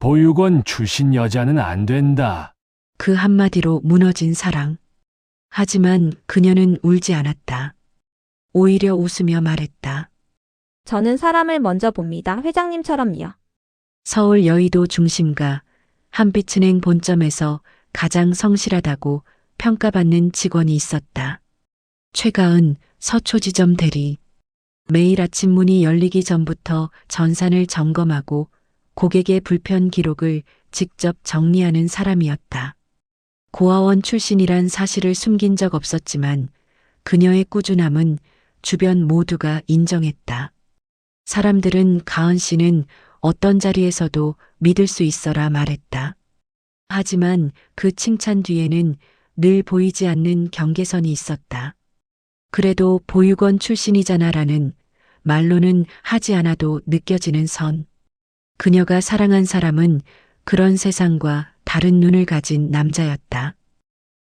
보육원 출신 여자는 안 된다. 그 한마디로 무너진 사랑. 하지만 그녀는 울지 않았다. 오히려 웃으며 말했다. 저는 사람을 먼저 봅니다. 회장님처럼요. 서울 여의도 중심가 한빛은행 본점에서 가장 성실하다고 평가받는 직원이 있었다. 최가은 서초지점 대리. 매일 아침 문이 열리기 전부터 전산을 점검하고 고객의 불편 기록을 직접 정리하는 사람이었다. 고아원 출신이란 사실을 숨긴 적 없었지만 그녀의 꾸준함은 주변 모두가 인정했다. 사람들은 가은 씨는 어떤 자리에서도 믿을 수 있어라 말했다. 하지만 그 칭찬 뒤에는 늘 보이지 않는 경계선이 있었다. 그래도 보육원 출신이잖아라는 말로는 하지 않아도 느껴지는 선. 그녀가 사랑한 사람은 그런 세상과 다른 눈을 가진 남자였다.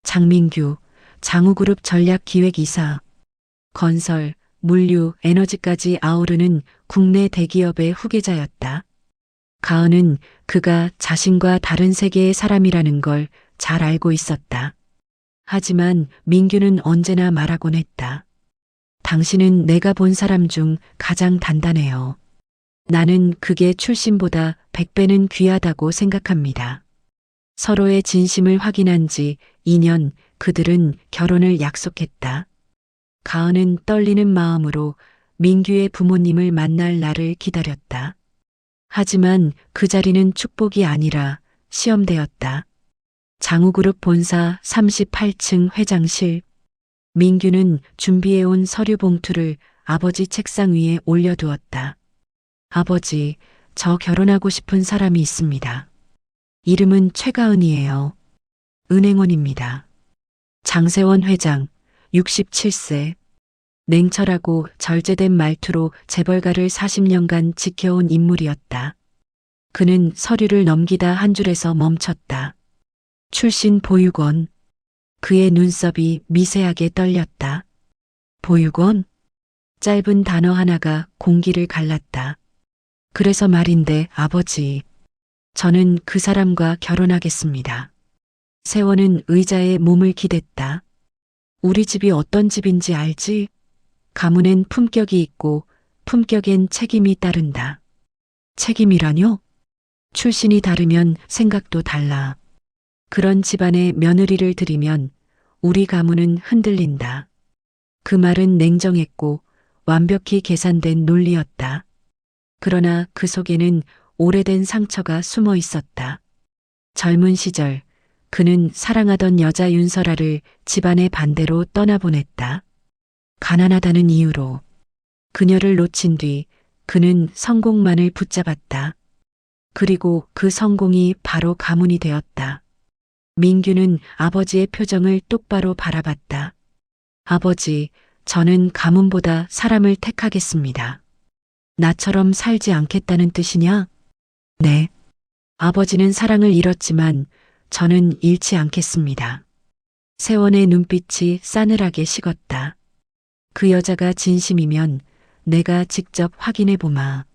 장민규, 장우그룹 전략기획이사, 건설, 물류, 에너지까지 아우르는 국내 대기업의 후계자였다. 가은은 그가 자신과 다른 세계의 사람이라는 걸 잘 알고 있었다. 하지만 민규는 언제나 말하곤 했다. 당신은 내가 본 사람 중 가장 단단해요. 나는 그게 출신보다 100배는 귀하다고 생각합니다. 서로의 진심을 확인한 지 2년 그들은 결혼을 약속했다. 가은은 떨리는 마음으로 민규의 부모님을 만날 날을 기다렸다. 하지만 그 자리는 축복이 아니라 시험대였다. 장우그룹 본사 38층 회장실. 민규는 준비해온 서류 봉투를 아버지 책상 위에 올려두었다. 아버지, 저 결혼하고 싶은 사람이 있습니다. 이름은 최가은이에요. 은행원입니다. 장세원 회장, 67세. 냉철하고 절제된 말투로 재벌가를 40년간 지켜온 인물이었다. 그는 서류를 넘기다 한 줄에서 멈췄다. 출신 보육원. 그의 눈썹이 미세하게 떨렸다. 보육원? 짧은 단어 하나가 공기를 갈랐다. 그래서 말인데 아버지, 저는 그 사람과 결혼하겠습니다. 세원은 의자에 몸을 기댔다. 우리 집이 어떤 집인지 알지? 가문엔 품격이 있고 품격엔 책임이 따른다. 책임이라뇨? 출신이 다르면 생각도 달라. 그런 집안에 며느리를 들이면 우리 가문은 흔들린다. 그 말은 냉정했고 완벽히 계산된 논리였다. 그러나 그 속에는 오래된 상처가 숨어 있었다. 젊은 시절 그는 사랑하던 여자 윤설아를 집안의 반대로 떠나보냈다. 가난하다는 이유로. 그녀를 놓친 뒤 그는 성공만을 붙잡았다. 그리고 그 성공이 바로 가문이 되었다. 민규는 아버지의 표정을 똑바로 바라봤다. 아버지, 저는 가문보다 사람을 택하겠습니다. 나처럼 살지 않겠다는 뜻이냐? 네. 아버지는 사랑을 잃었지만 저는 잃지 않겠습니다. 세원의 눈빛이 싸늘하게 식었다. 그 여자가 진심이면 내가 직접 확인해 보마.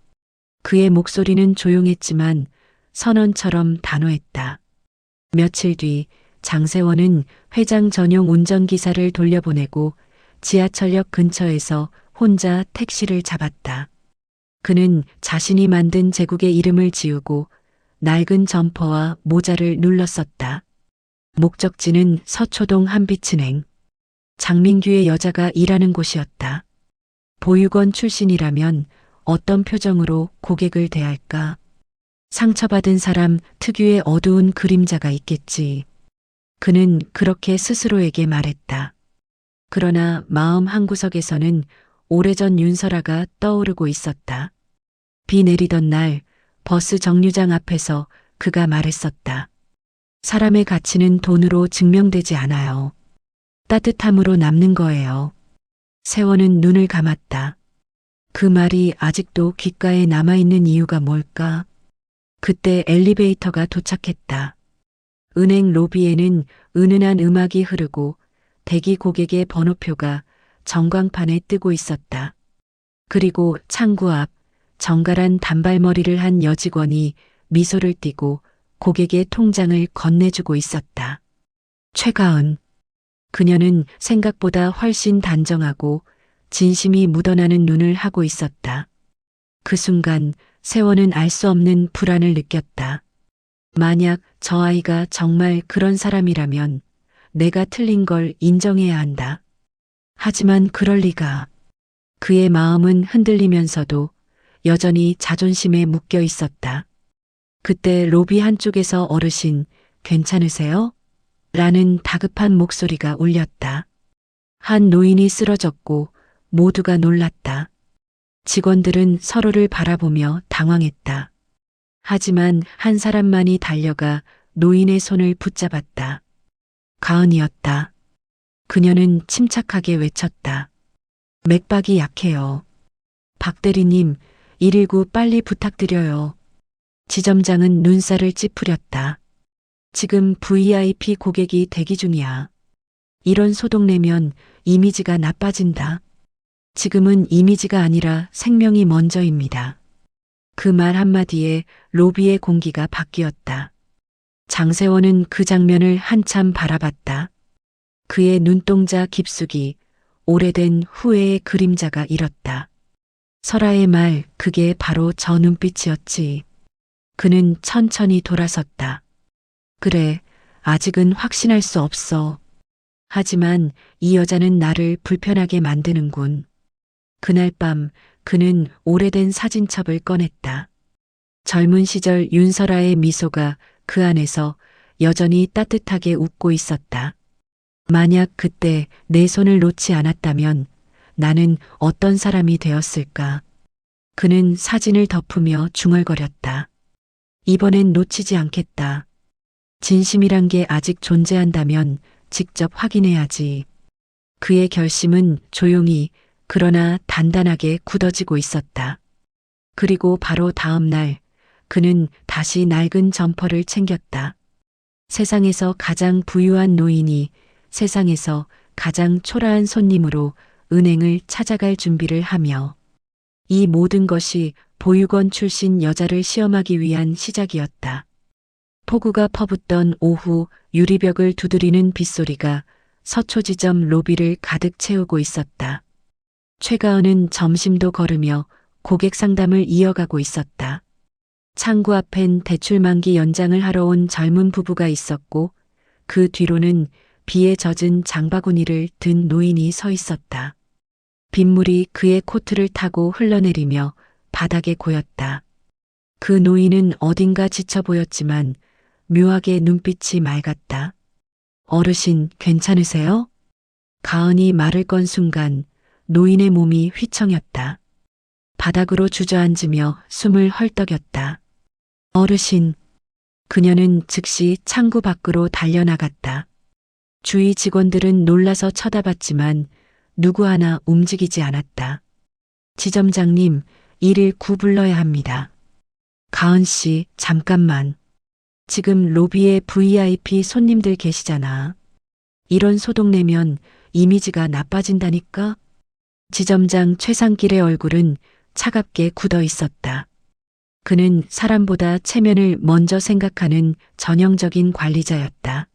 그의 목소리는 조용했지만 선언처럼 단호했다. 며칠 뒤 장세원은 회장 전용 운전기사를 돌려보내고 지하철역 근처에서 혼자 택시를 잡았다. 그는 자신이 만든 제국의 이름을 지우고 낡은 점퍼와 모자를 눌렀었다. 목적지는 서초동 한빛은행. 장민규의 여자가 일하는 곳이었다. 보육원 출신이라면 어떤 표정으로 고객을 대할까? 상처받은 사람 특유의 어두운 그림자가 있겠지. 그는 그렇게 스스로에게 말했다. 그러나 마음 한구석에서는 오래전 윤설아가 떠오르고 있었다. 비 내리던 날 버스 정류장 앞에서 그가 말했었다. 사람의 가치는 돈으로 증명되지 않아요. 따뜻함으로 남는 거예요. 세원은 눈을 감았다. 그 말이 아직도 귓가에 남아있는 이유가 뭘까? 그때 엘리베이터가 도착했다. 은행 로비에는 은은한 음악이 흐르고 대기 고객의 번호표가 전광판에 뜨고 있었다. 그리고 창구 앞 정갈한 단발머리를 한 여직원이 미소를 띠고 고객의 통장을 건네주고 있었다. 최가은. 그녀는 생각보다 훨씬 단정하고 진심이 묻어나는 눈을 하고 있었다. 그 순간 세원은 알 수 없는 불안을 느꼈다. 만약 저 아이가 정말 그런 사람이라면 내가 틀린 걸 인정해야 한다. 하지만 그럴 리가. 그의 마음은 흔들리면서도 여전히 자존심에 묶여 있었다. 그때 로비 한쪽에서 어르신, 괜찮으세요? 라는 다급한 목소리가 울렸다. 한 노인이 쓰러졌고 모두가 놀랐다. 직원들은 서로를 바라보며 당황했다. 하지만 한 사람만이 달려가 노인의 손을 붙잡았다. 가은이었다. 그녀는 침착하게 외쳤다. 맥박이 약해요. 박 대리님, 119 빨리 부탁드려요. 지점장은 눈살을 찌푸렸다. 지금 VIP 고객이 대기 중이야. 이런 소동 내면 이미지가 나빠진다. 지금은 이미지가 아니라 생명이 먼저입니다. 그 말 한마디에 로비의 공기가 바뀌었다. 장세원은 그 장면을 한참 바라봤다. 그의 눈동자 깊숙이 오래된 후회의 그림자가 일었다. 설아의 말, 그게 바로 저 눈빛이었지. 그는 천천히 돌아섰다. 그래, 아직은 확신할 수 없어. 하지만 이 여자는 나를 불편하게 만드는군. 그날 밤 그는 오래된 사진첩을 꺼냈다. 젊은 시절 윤설아의 미소가 그 안에서 여전히 따뜻하게 웃고 있었다. 만약 그때 내 손을 놓지 않았다면 나는 어떤 사람이 되었을까? 그는 사진을 덮으며 중얼거렸다. 이번엔 놓치지 않겠다. 진심이란 게 아직 존재한다면 직접 확인해야지. 그의 결심은 조용히 그러나 단단하게 굳어지고 있었다. 그리고 바로 다음 날 그는 다시 낡은 점퍼를 챙겼다. 세상에서 가장 부유한 노인이 세상에서 가장 초라한 손님으로 은행을 찾아갈 준비를 하며 이 모든 것이 보육원 출신 여자를 시험하기 위한 시작이었다. 폭우가 퍼붓던 오후 유리벽을 두드리는 빗소리가 서초지점 로비를 가득 채우고 있었다. 최가은은 점심도 거르며 고객 상담을 이어가고 있었다. 창구 앞엔 대출만기 연장을 하러 온 젊은 부부가 있었고 그 뒤로는 비에 젖은 장바구니를 든 노인이 서 있었다. 빗물이 그의 코트를 타고 흘러내리며 바닥에 고였다. 그 노인은 어딘가 지쳐 보였지만 묘하게 눈빛이 맑았다. 어르신, 괜찮으세요? 가은이 말을 건 순간 노인의 몸이 휘청였다. 바닥으로 주저앉으며 숨을 헐떡였다. 어르신. 그녀는 즉시 창구 밖으로 달려나갔다. 주위 직원들은 놀라서 쳐다봤지만 누구 하나 움직이지 않았다. 지점장님, 119 불러야 합니다. 가은 씨, 잠깐만. 지금 로비에 VIP 손님들 계시잖아. 이런 소동 내면 이미지가 나빠진다니까? 지점장 최상길의 얼굴은 차갑게 굳어 있었다. 그는 사람보다 체면을 먼저 생각하는 전형적인 관리자였다.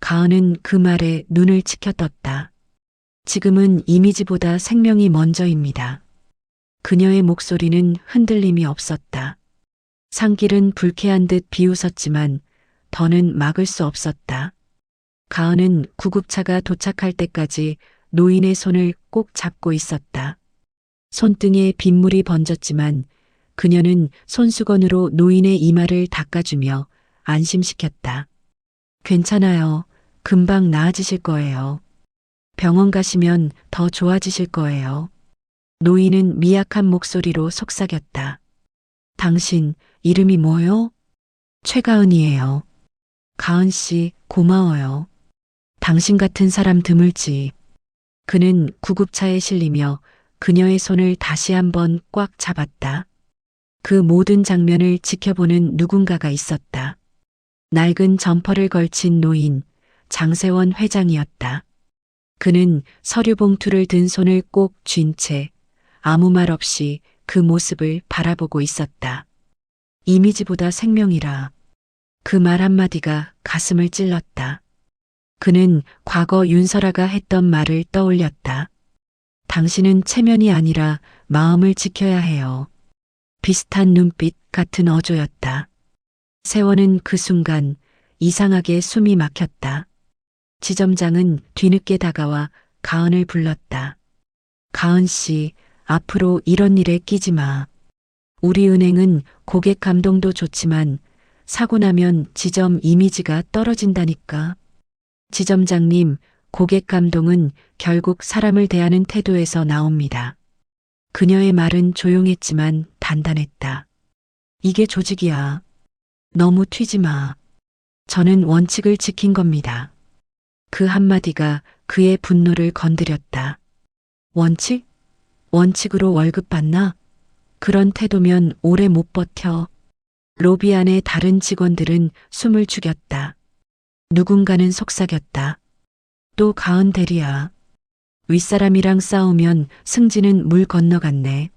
가은은 그 말에 눈을 치켜떴다. 지금은 이미지보다 생명이 먼저입니다. 그녀의 목소리는 흔들림이 없었다. 상길은 불쾌한 듯 비웃었지만 더는 막을 수 없었다. 가은은 구급차가 도착할 때까지 노인의 손을 꼭 잡고 있었다. 손등에 빗물이 번졌지만 그녀는 손수건으로 노인의 이마를 닦아주며 안심시켰다. 괜찮아요. 금방 나아지실 거예요. 병원 가시면 더 좋아지실 거예요. 노인은 미약한 목소리로 속삭였다. 당신 이름이 뭐요? 최가은이에요. 가은 씨, 고마워요. 당신 같은 사람 드물지. 그는 구급차에 실리며 그녀의 손을 다시 한번 꽉 잡았다. 그 모든 장면을 지켜보는 누군가가 있었다. 낡은 점퍼를 걸친 노인, 장세원 회장이었다. 그는 서류 봉투를 든 손을 꼭 쥔 채 아무 말 없이 그 모습을 바라보고 있었다. 이미지보다 생명이라. 그 말 한마디가 가슴을 찔렀다. 그는 과거 윤설아가 했던 말을 떠올렸다. 당신은 체면이 아니라 마음을 지켜야 해요. 비슷한 눈빛 같은 어조였다. 세원은 그 순간 이상하게 숨이 막혔다. 지점장은 뒤늦게 다가와 가은을 불렀다. 가은 씨, 앞으로 이런 일에 끼지 마. 우리 은행은 고객 감동도 좋지만 사고 나면 지점 이미지가 떨어진다니까. 지점장님, 고객 감동은 결국 사람을 대하는 태도에서 나옵니다. 그녀의 말은 조용했지만 단단했다. 이게 조직이야. 너무 튀지 마. 저는 원칙을 지킨 겁니다. 그 한마디가 그의 분노를 건드렸다. 원칙? 원칙으로 월급 받나? 그런 태도면 오래 못 버텨. 로비 안의 다른 직원들은 숨을 죽였다. 누군가는 속삭였다. 또 가은 대리야. 윗사람이랑 싸우면 승진은 물 건너갔네.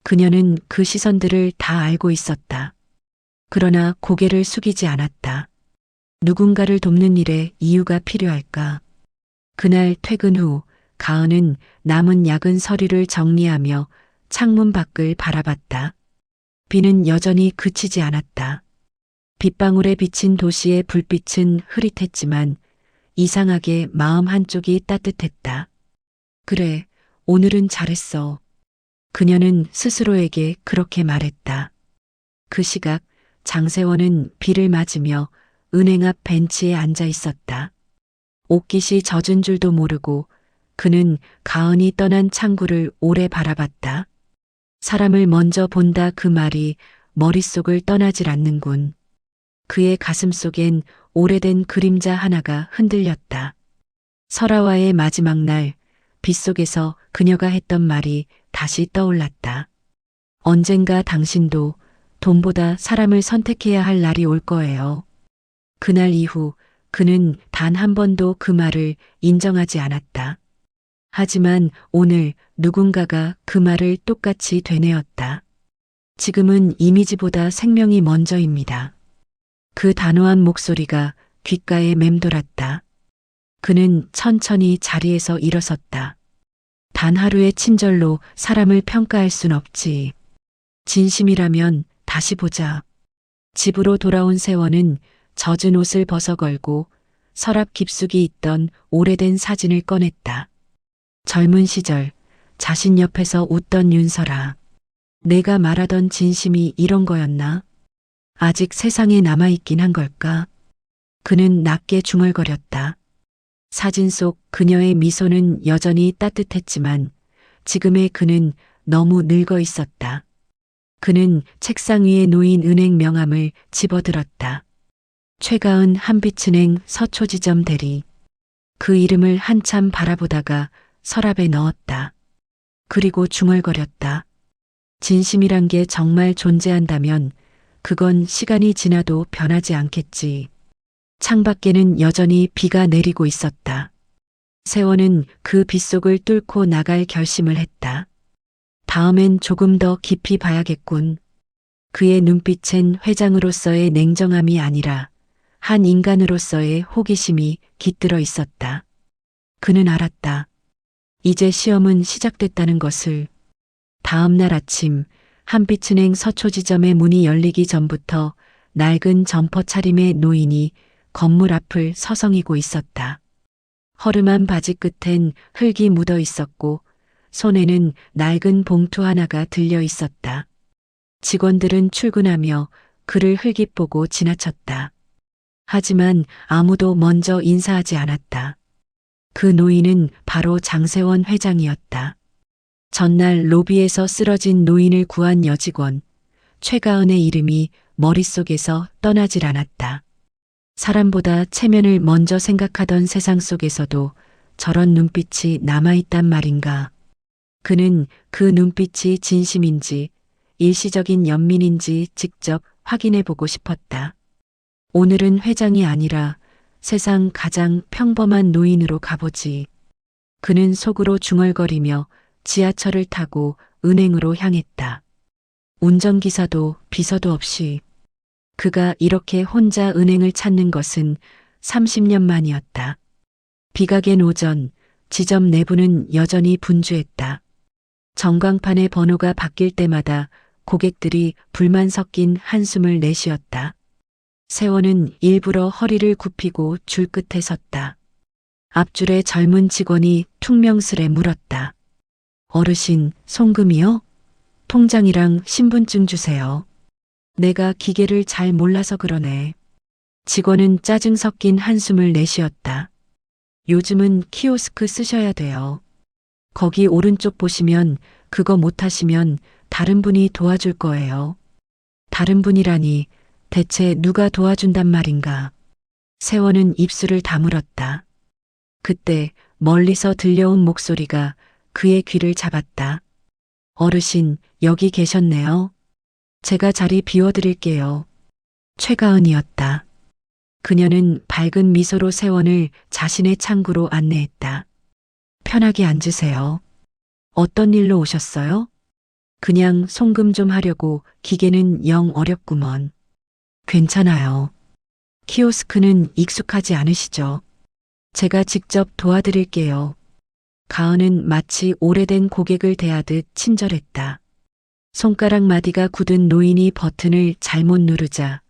그녀는 그 시선들을 다 알고 있었다. 그러나 고개를 숙이지 않았다. 누군가를 돕는 일에 이유가 필요할까? 그날 퇴근 후 가은은 남은 야근 서류를 정리하며 창문 밖을 바라봤다. 비는 여전히 그치지 않았다. 빗방울에 비친 도시의 불빛은 흐릿했지만 이상하게 마음 한쪽이 따뜻했다. 그래, 오늘은 잘했어. 그녀는 스스로에게 그렇게 말했다. 그 시각 장세원은 비를 맞으며 은행 앞 벤치에 앉아 있었다. 옷깃이 젖은 줄도 모르고 그는 가은이 떠난 창구를 오래 바라봤다. 사람을 먼저 본다 그 말이 머릿속을 떠나질 않는군. 그의 가슴 속엔 오래된 그림자 하나가 흔들렸다. 설아와의 마지막 날, 빗속에서 그녀가 했던 말이 다시 떠올랐다. 언젠가 당신도 돈보다 사람을 선택해야 할 날이 올 거예요. 그날 이후 그는 단 한 번도 그 말을 인정하지 않았다. 하지만 오늘 누군가가 그 말을 똑같이 되뇌었다. 지금은 이미지보다 생명이 먼저입니다. 그 단호한 목소리가 귓가에 맴돌았다. 그는 천천히 자리에서 일어섰다. 단 하루의 친절로 사람을 평가할 순 없지. 진심이라면 다시 보자. 집으로 돌아온 세원은 젖은 옷을 벗어걸고 서랍 깊숙이 있던 오래된 사진을 꺼냈다. 젊은 시절 자신 옆에서 웃던 윤설아. 내가 말하던 진심이 이런 거였나? 아직 세상에 남아있긴 한 걸까? 그는 낮게 중얼거렸다. 사진 속 그녀의 미소는 여전히 따뜻했지만 지금의 그는 너무 늙어 있었다. 그는 책상 위에 놓인 은행 명함을 집어들었다. 최가은 한빛은행 서초지점 대리. 그 이름을 한참 바라보다가 서랍에 넣었다. 그리고 중얼거렸다. 진심이란 게 정말 존재한다면 그건 시간이 지나도 변하지 않겠지. 창밖에는 여전히 비가 내리고 있었다. 세원은 그 빗속을 뚫고 나갈 결심을 했다. 다음엔 조금 더 깊이 봐야겠군. 그의 눈빛엔 회장으로서의 냉정함이 아니라 한 인간으로서의 호기심이 깃들어 있었다. 그는 알았다. 이제 시험은 시작됐다는 것을. 다음 날 아침 한빛은행 서초지점의 문이 열리기 전부터 낡은 점퍼 차림의 노인이 건물 앞을 서성이고 있었다. 허름한 바지 끝엔 흙이 묻어 있었고 손에는 낡은 봉투 하나가 들려 있었다. 직원들은 출근하며 그를 흘깃 보고 지나쳤다. 하지만 아무도 먼저 인사하지 않았다. 그 노인은 바로 장세원 회장이었다. 전날 로비에서 쓰러진 노인을 구한 여직원 최가은의 이름이 머릿속에서 떠나질 않았다. 사람보다 체면을 먼저 생각하던 세상 속에서도 저런 눈빛이 남아있단 말인가. 그는 그 눈빛이 진심인지 일시적인 연민인지 직접 확인해보고 싶었다. 오늘은 회장이 아니라 세상 가장 평범한 노인으로 가보지. 그는 속으로 중얼거리며 지하철을 타고 은행으로 향했다. 운전기사도 비서도 없이 그가 이렇게 혼자 은행을 찾는 것은 30년 만이었다. 비각의 오전, 지점 내부는 여전히 분주했다. 전광판의 번호가 바뀔 때마다 고객들이 불만 섞인 한숨을 내쉬었다. 세원은 일부러 허리를 굽히고 줄 끝에 섰다. 앞줄에 젊은 직원이 퉁명스레 물었다. 어르신, 송금이요? 통장이랑 신분증 주세요. 내가 기계를 잘 몰라서 그러네. 직원은 짜증 섞인 한숨을 내쉬었다. 요즘은 키오스크 쓰셔야 돼요. 거기 오른쪽 보시면 그거 못하시면 다른 분이 도와줄 거예요. 다른 분이라니 대체 누가 도와준단 말인가. 세원은 입술을 다물었다. 그때 멀리서 들려온 목소리가 그의 귀를 잡았다. 어르신, 여기 계셨네요. 제가 자리 비워드릴게요. 최가은이었다. 그녀는 밝은 미소로 세원을 자신의 창구로 안내했다. 편하게 앉으세요. 어떤 일로 오셨어요? 그냥 송금 좀 하려고. 기계는 영 어렵구먼. 괜찮아요. 키오스크는 익숙하지 않으시죠? 제가 직접 도와드릴게요. 가은은 마치 오래된 고객을 대하듯 친절했다. 손가락 마디가 굳은 노인이 버튼을 잘못 누르자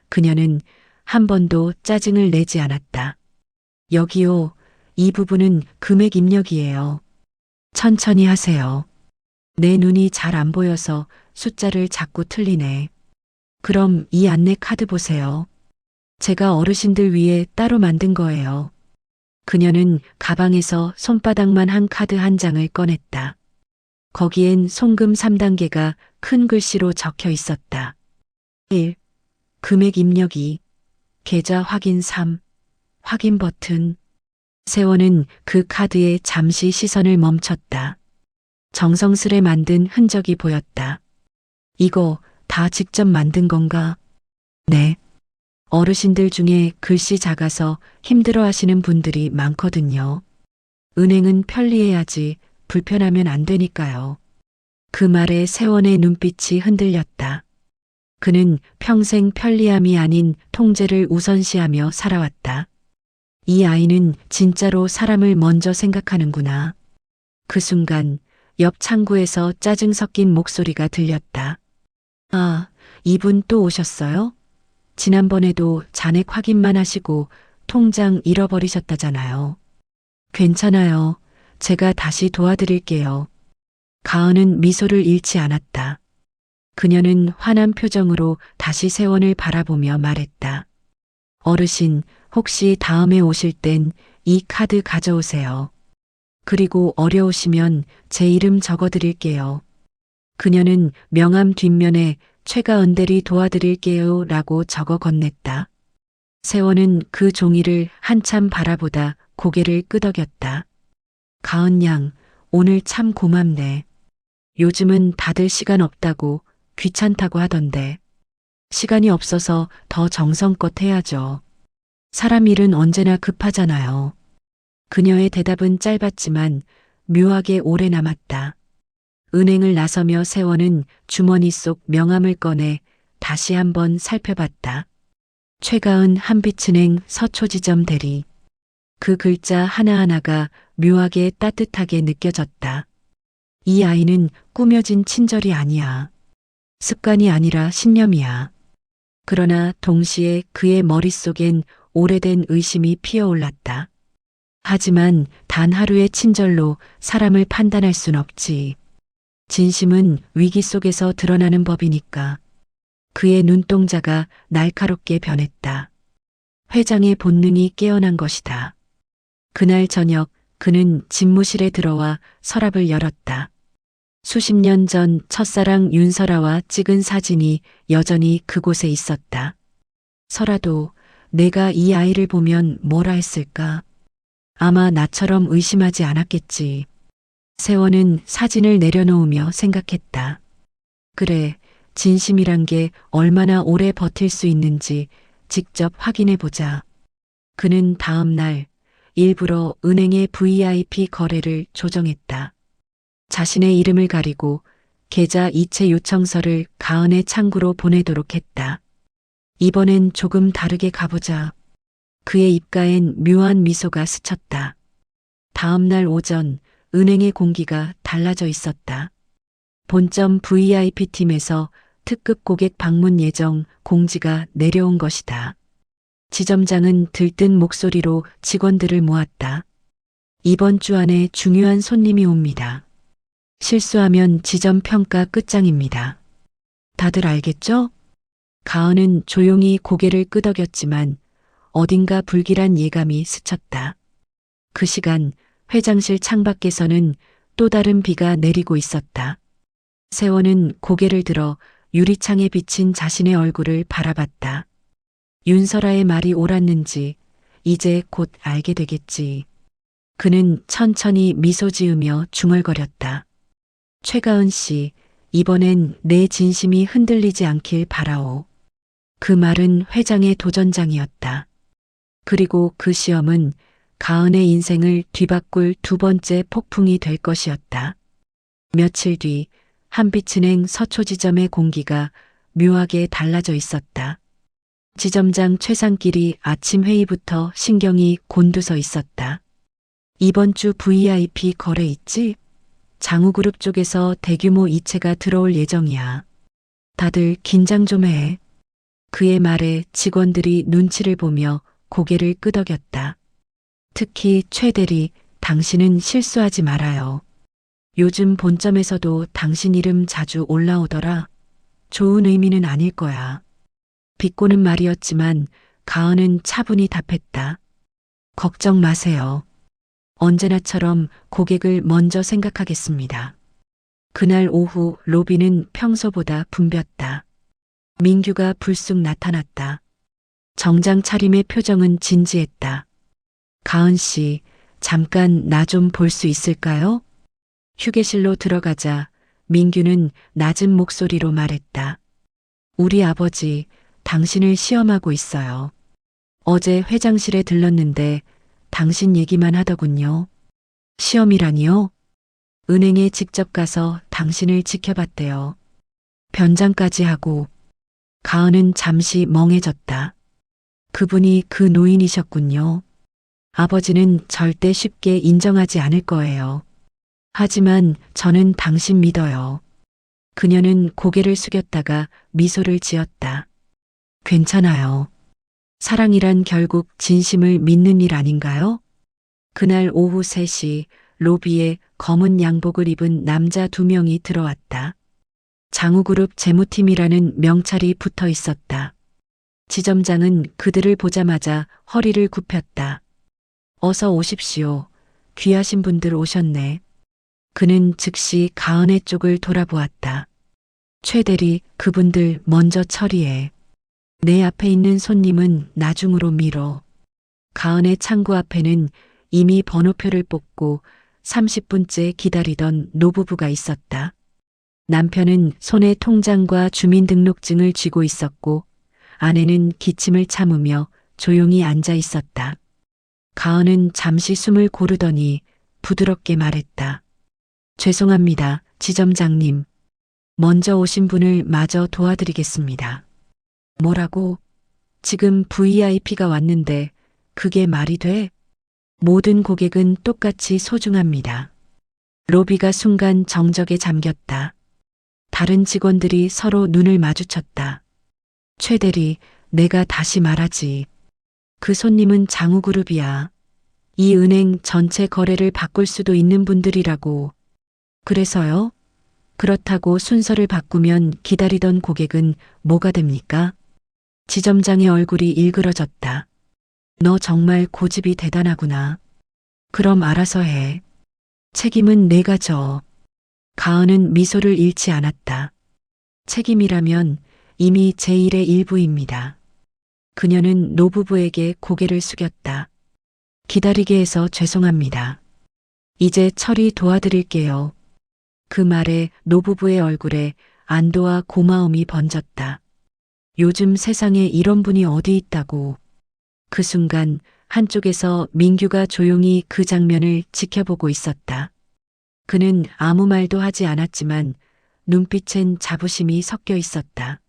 그녀는 한 번도 짜증을 내지 않았다. 여기요. 이 부분은 금액 입력이에요. 천천히 하세요. 내 눈이 잘 안 보여서 숫자를 자꾸 틀리네. 그럼 이 안내 카드 보세요. 제가 어르신들 위해 따로 만든 거예요. 그녀는 가방에서 손바닥만 한 카드 한 장을 꺼냈다. 거기엔 송금 3단계가 큰 글씨로 적혀 있었다. 1. 금액 입력 2. 계좌 확인 3. 확인 버튼. 세원은 그 카드에 잠시 시선을 멈췄다. 정성스레 만든 흔적이 보였다. 이거 다 직접 만든 건가? 네. 어르신들 중에 글씨 작아서 힘들어 하시는 분들이 많거든요. 은행은 편리해야지 불편하면 안 되니까요. 그 말에 세원의 눈빛이 흔들렸다. 그는 평생 편리함이 아닌 통제를 우선시하며 살아왔다. 이 아이는 진짜로 사람을 먼저 생각하는구나. 그 순간 옆 창구에서 짜증 섞인 목소리가 들렸다. 아, 이분 또 오셨어요? 지난번에도 잔액 확인만 하시고 통장 잃어버리셨다잖아요. 괜찮아요. 제가 다시 도와드릴게요. 가은은 미소를 잃지 않았다. 그녀는 환한 표정으로 다시 세원을 바라보며 말했다. 어르신, 혹시 다음에 오실 땐 이 카드 가져오세요. 그리고 어려우시면 제 이름 적어드릴게요. 그녀는 명함 뒷면에 최가은 대리 도와드릴게요 라고 적어 건넸다. 세원은 그 종이를 한참 바라보다 고개를 끄덕였다. 가은 양, 오늘 참 고맙네. 요즘은 다들 시간 없다고 귀찮다고 하던데. 시간이 없어서 더 정성껏 해야죠. 사람 일은 언제나 급하잖아요. 그녀의 대답은 짧았지만 묘하게 오래 남았다. 은행을 나서며 세원은 주머니 속 명함을 꺼내 다시 한번 살펴봤다. 최가은 한빛은행 서초지점 대리. 그 글자 하나하나가 묘하게 따뜻하게 느껴졌다. 이 아이는 꾸며진 친절이 아니야. 습관이 아니라 신념이야. 그러나 동시에 그의 머릿속엔 오래된 의심이 피어올랐다. 하지만 단 하루의 친절로 사람을 판단할 순 없지. 진심은 위기 속에서 드러나는 법이니까. 그의 눈동자가 날카롭게 변했다. 회장의 본능이 깨어난 것이다. 그날 저녁 그는 집무실에 들어와 서랍을 열었다. 수십 년 전 첫사랑 윤설아와 찍은 사진이 여전히 그곳에 있었다. 설아도 내가 이 아이를 보면 뭐라 했을까? 아마 나처럼 의심하지 않았겠지. 세원은 사진을 내려놓으며 생각했다. 그래, 진심이란 게 얼마나 오래 버틸 수 있는지 직접 확인해 보자. 그는 다음 날 일부러 은행의 VIP 거래를 조정했다. 자신의 이름을 가리고 계좌 이체 요청서를 가은의 창구로 보내도록 했다. 이번엔 조금 다르게 가보자. 그의 입가엔 묘한 미소가 스쳤다. 다음 날 오전 은행의 공기가 달라져 있었다. 본점 VIP팀에서 특급 고객 방문 예정 공지가 내려온 것이다. 지점장은 들뜬 목소리로 직원들을 모았다. 이번 주 안에 중요한 손님이 옵니다. 실수하면 지점 평가 끝장입니다. 다들 알겠죠? 가은은 조용히 고개를 끄덕였지만 어딘가 불길한 예감이 스쳤다. 그 시간 회장실 창밖에서는 또 다른 비가 내리고 있었다. 세원은 고개를 들어 유리창에 비친 자신의 얼굴을 바라봤다. 윤설아의 말이 옳았는지 이제 곧 알게 되겠지. 그는 천천히 미소 지으며 중얼거렸다. 최가은 씨, 이번엔 내 진심이 흔들리지 않길 바라오. 그 말은 회장의 도전장이었다. 그리고 그 시험은 가은의 인생을 뒤바꿀 두 번째 폭풍이 될 것이었다. 며칠 뒤 한빛은행 서초지점의 공기가 묘하게 달라져 있었다. 지점장 최상길이 아침 회의부터 신경이 곤두서 있었다. 이번 주 VIP 거래 있지? 장우그룹 쪽에서 대규모 이체가 들어올 예정이야. 다들 긴장 좀 해. 그의 말에 직원들이 눈치를 보며 고개를 끄덕였다. 특히 최 대리, 당신은 실수하지 말아요. 요즘 본점에서도 당신 이름 자주 올라오더라. 좋은 의미는 아닐 거야. 비꼬는 말이었지만 가은은 차분히 답했다. 걱정 마세요. 언제나처럼 고객을 먼저 생각하겠습니다. 그날 오후 로비는 평소보다 붐볐다. 민규가 불쑥 나타났다. 정장 차림의 표정은 진지했다. 가은 씨, 잠깐 나 좀 볼 수 있을까요? 휴게실로 들어가자 민규는 낮은 목소리로 말했다. 우리 아버지, 당신을 시험하고 있어요. 어제 회장실에 들렀는데 당신 얘기만 하더군요. 시험이라니요? 은행에 직접 가서 당신을 지켜봤대요. 변장까지 하고. 가은은 잠시 멍해졌다. 그분이 그 노인이셨군요. 아버지는 절대 쉽게 인정하지 않을 거예요. 하지만 저는 당신 믿어요. 그녀는 고개를 숙였다가 미소를 지었다. 괜찮아요. 사랑이란 결국 진심을 믿는 일 아닌가요? 그날 오후 3시 로비에 검은 양복을 입은 남자 2명이 들어왔다. 장우그룹 재무팀이라는 명찰이 붙어 있었다. 지점장은 그들을 보자마자 허리를 굽혔다. 어서 오십시오. 귀하신 분들 오셨네. 그는 즉시 가은의 쪽을 돌아보았다. 최 대리, 그분들 먼저 처리해. 내 앞에 있는 손님은 나중으로 미뤄. 가은의 창구 앞에는 이미 번호표를 뽑고 30분째 기다리던 노부부가 있었다. 남편은 손에 통장과 주민등록증을 쥐고 있었고 아내는 기침을 참으며 조용히 앉아 있었다. 가은은 잠시 숨을 고르더니 부드럽게 말했다. 죄송합니다, 지점장님. 먼저 오신 분을 마저 도와드리겠습니다. 뭐라고? 지금 VIP가 왔는데 그게 말이 돼? 모든 고객은 똑같이 소중합니다. 로비가 순간 정적에 잠겼다. 다른 직원들이 서로 눈을 마주쳤다. 최 대리, 내가 다시 말하지. 그 손님은 장우그룹이야. 이 은행 전체 거래를 바꿀 수도 있는 분들이라고. 그래서요? 그렇다고 순서를 바꾸면 기다리던 고객은 뭐가 됩니까? 지점장의 얼굴이 일그러졌다. 너 정말 고집이 대단하구나. 그럼 알아서 해. 책임은 내가 져. 가은은 미소를 잃지 않았다. 책임이라면 이미 제 일의 일부입니다. 그녀는 노부부에게 고개를 숙였다. 기다리게 해서 죄송합니다. 이제 처리 도와드릴게요. 그 말에 노부부의 얼굴에 안도와 고마움이 번졌다. 요즘 세상에 이런 분이 어디 있다고. 그 순간 한쪽에서 민규가 조용히 그 장면을 지켜보고 있었다. 그는 아무 말도 하지 않았지만 눈빛엔 자부심이 섞여 있었다.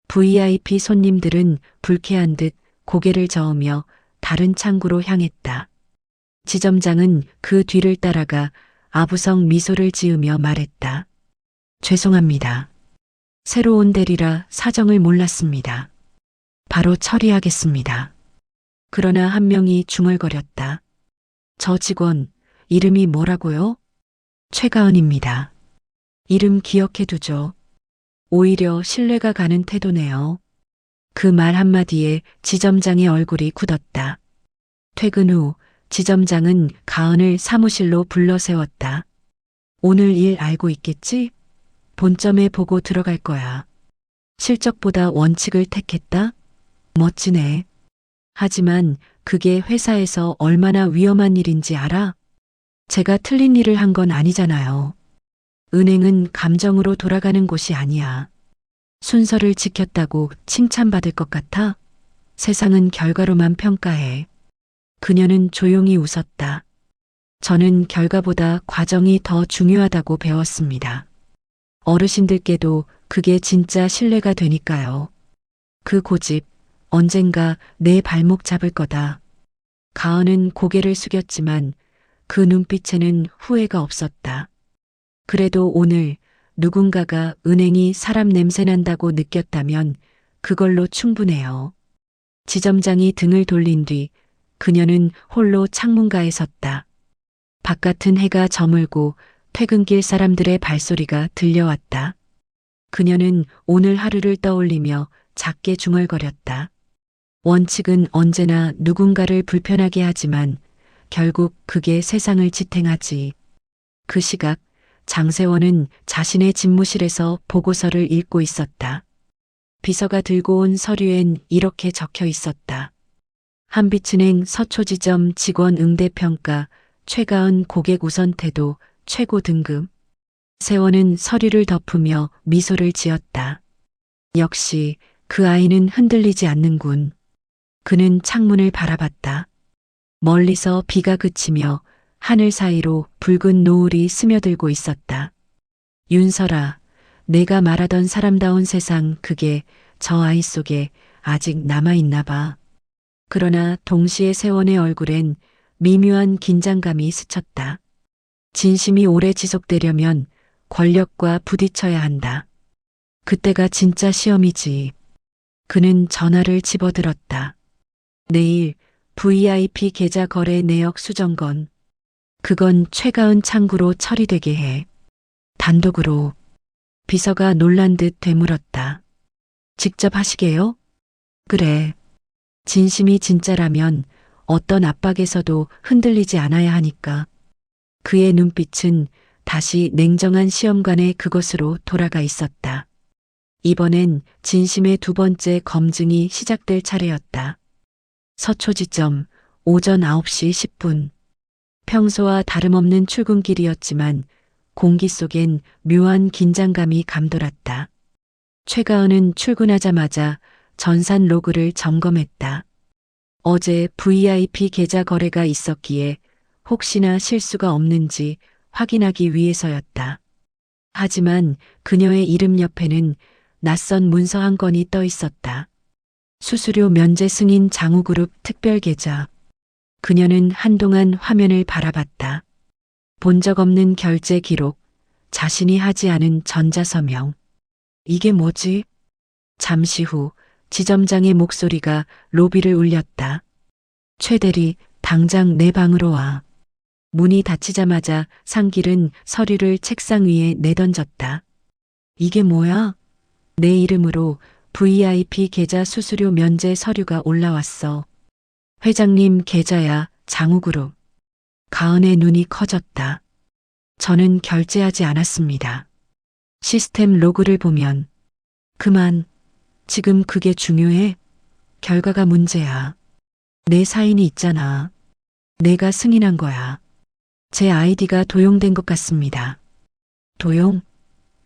VIP 손님들은 불쾌한 듯 고개를 저으며 다른 창구로 향했다. 지점장은 그 뒤를 따라가 아부성 미소를 지으며 말했다. 죄송합니다. 새로 온 대리라 사정을 몰랐습니다. 바로 처리하겠습니다. 그러나 한 명이 중얼거렸다. 저 직원, 이름이 뭐라고요? 최가은입니다. 이름 기억해 두죠. 오히려 신뢰가 가는 태도네요. 그 말 한마디에 지점장의 얼굴이 굳었다. 퇴근 후 지점장은 가은을 사무실로 불러 세웠다. 오늘 일 알고 있겠지? 본점에 보고 들어갈 거야. 실적보다 원칙을 택했다? 멋지네. 하지만 그게 회사에서 얼마나 위험한 일인지 알아? 제가 틀린 일을 한 건 아니잖아요. 은행은 감정으로 돌아가는 곳이 아니야. 순서를 지켰다고 칭찬받을 것 같아? 세상은 결과로만 평가해. 그녀는 조용히 웃었다. 저는 결과보다 과정이 더 중요하다고 배웠습니다. 어르신들께도 그게 진짜 신뢰가 되니까요. 그 고집, 언젠가 내 발목 잡을 거다. 가은은 고개를 숙였지만 그 눈빛에는 후회가 없었다. 그래도 오늘 누군가가 은행이 사람 냄새 난다고 느꼈다면 그걸로 충분해요. 지점장이 등을 돌린 뒤 그녀는 홀로 창문가에 섰다. 바깥은 해가 저물고 퇴근길 사람들의 발소리가 들려왔다. 그녀는 오늘 하루를 떠올리며 작게 중얼거렸다. 원칙은 언제나 누군가를 불편하게 하지만 결국 그게 세상을 지탱하지. 그 시각 장세원은 자신의 집무실에서 보고서를 읽고 있었다. 비서가 들고 온 서류엔 이렇게 적혀 있었다. 한빛은행 서초지점 직원 응대평가 최가은 고객 우선 태도 최고 등급. 세원은 서류를 덮으며 미소를 지었다. 역시 그 아이는 흔들리지 않는군. 그는 창문을 바라봤다. 멀리서 비가 그치며 하늘 사이로 붉은 노을이 스며들고 있었다. 윤설아, 내가 말하던 사람다운 세상 그게 저 아이 속에 아직 남아있나 봐. 그러나 동시에 세원의 얼굴엔 미묘한 긴장감이 스쳤다. 진심이 오래 지속되려면 권력과 부딪혀야 한다. 그때가 진짜 시험이지. 그는 전화를 집어들었다. 내일 VIP 계좌 거래 내역 수정건. 그건 최가은 창구로 처리되게 해. 단독으로. 비서가 놀란 듯 되물었다. 직접 하시게요? 그래. 진심이 진짜라면 어떤 압박에서도 흔들리지 않아야 하니까. 그의 눈빛은 다시 냉정한 시험관의 그것으로 돌아가 있었다. 이번엔 진심의 두 번째 검증이 시작될 차례였다. 서초지점 오전 9시 10분. 평소와 다름없는 출근길이었지만 공기 속엔 묘한 긴장감이 감돌았다. 최가은은 출근하자마자 전산 로그를 점검했다. 어제 VIP 계좌 거래가 있었기에 혹시나 실수가 없는지 확인하기 위해서였다. 하지만 그녀의 이름 옆에는 낯선 문서 한 건이 떠 있었다. 수수료 면제 승인 장우그룹 특별계좌. 그녀는 한동안 화면을 바라봤다. 본 적 없는 결제 기록, 자신이 하지 않은 전자서명. 이게 뭐지? 잠시 후 지점장의 목소리가 로비를 울렸다. 최 대리, 당장 내 방으로 와. 문이 닫히자마자 상길은 서류를 책상 위에 내던졌다. 이게 뭐야? 내 이름으로 VIP 계좌 수수료 면제 서류가 올라왔어. 회장님 계좌야, 장우그룹. 가은의 눈이 커졌다. 저는 결제하지 않았습니다. 시스템 로그를 보면 그만. 지금 그게 중요해? 결과가 문제야. 내 사인이 있잖아. 내가 승인한 거야. 제 아이디가 도용된 것 같습니다. 도용?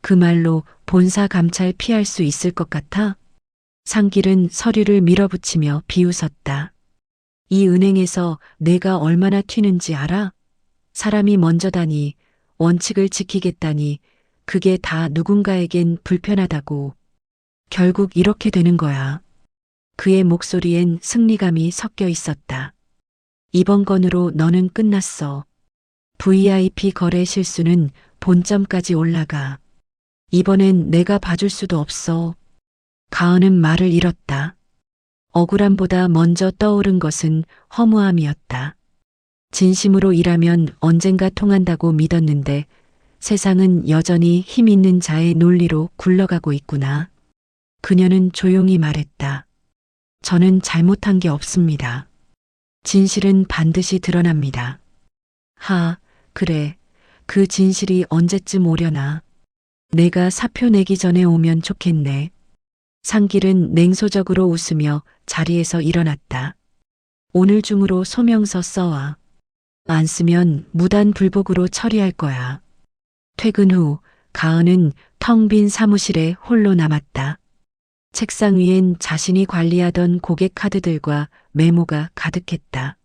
그 말로 본사 감찰 피할 수 있을 것 같아? 상길은 서류를 밀어붙이며 비웃었다. 이 은행에서 내가 얼마나 튀는지 알아? 사람이 먼저다니, 원칙을 지키겠다니, 그게 다 누군가에겐 불편하다고. 결국 이렇게 되는 거야. 그의 목소리엔 승리감이 섞여 있었다. 이번 건으로 너는 끝났어. VIP 거래 실수는 본점까지 올라가. 이번엔 내가 봐줄 수도 없어. 가은은 말을 잃었다. 억울함보다 먼저 떠오른 것은 허무함이었다. 진심으로 일하면 언젠가 통한다고 믿었는데 세상은 여전히 힘 있는 자의 논리로 굴러가고 있구나. 그녀는 조용히 말했다. 저는 잘못한 게 없습니다. 진실은 반드시 드러납니다. 그래. 그 진실이 언제쯤 오려나. 내가 사표 내기 전에 오면 좋겠네. 상길은 냉소적으로 웃으며 자리에서 일어났다. 오늘 중으로 소명서 써와. 안 쓰면 무단 불복으로 처리할 거야. 퇴근 후 가은은 텅 빈 사무실에 홀로 남았다. 책상 위엔 자신이 관리하던 고객 카드들과 메모가 가득했다.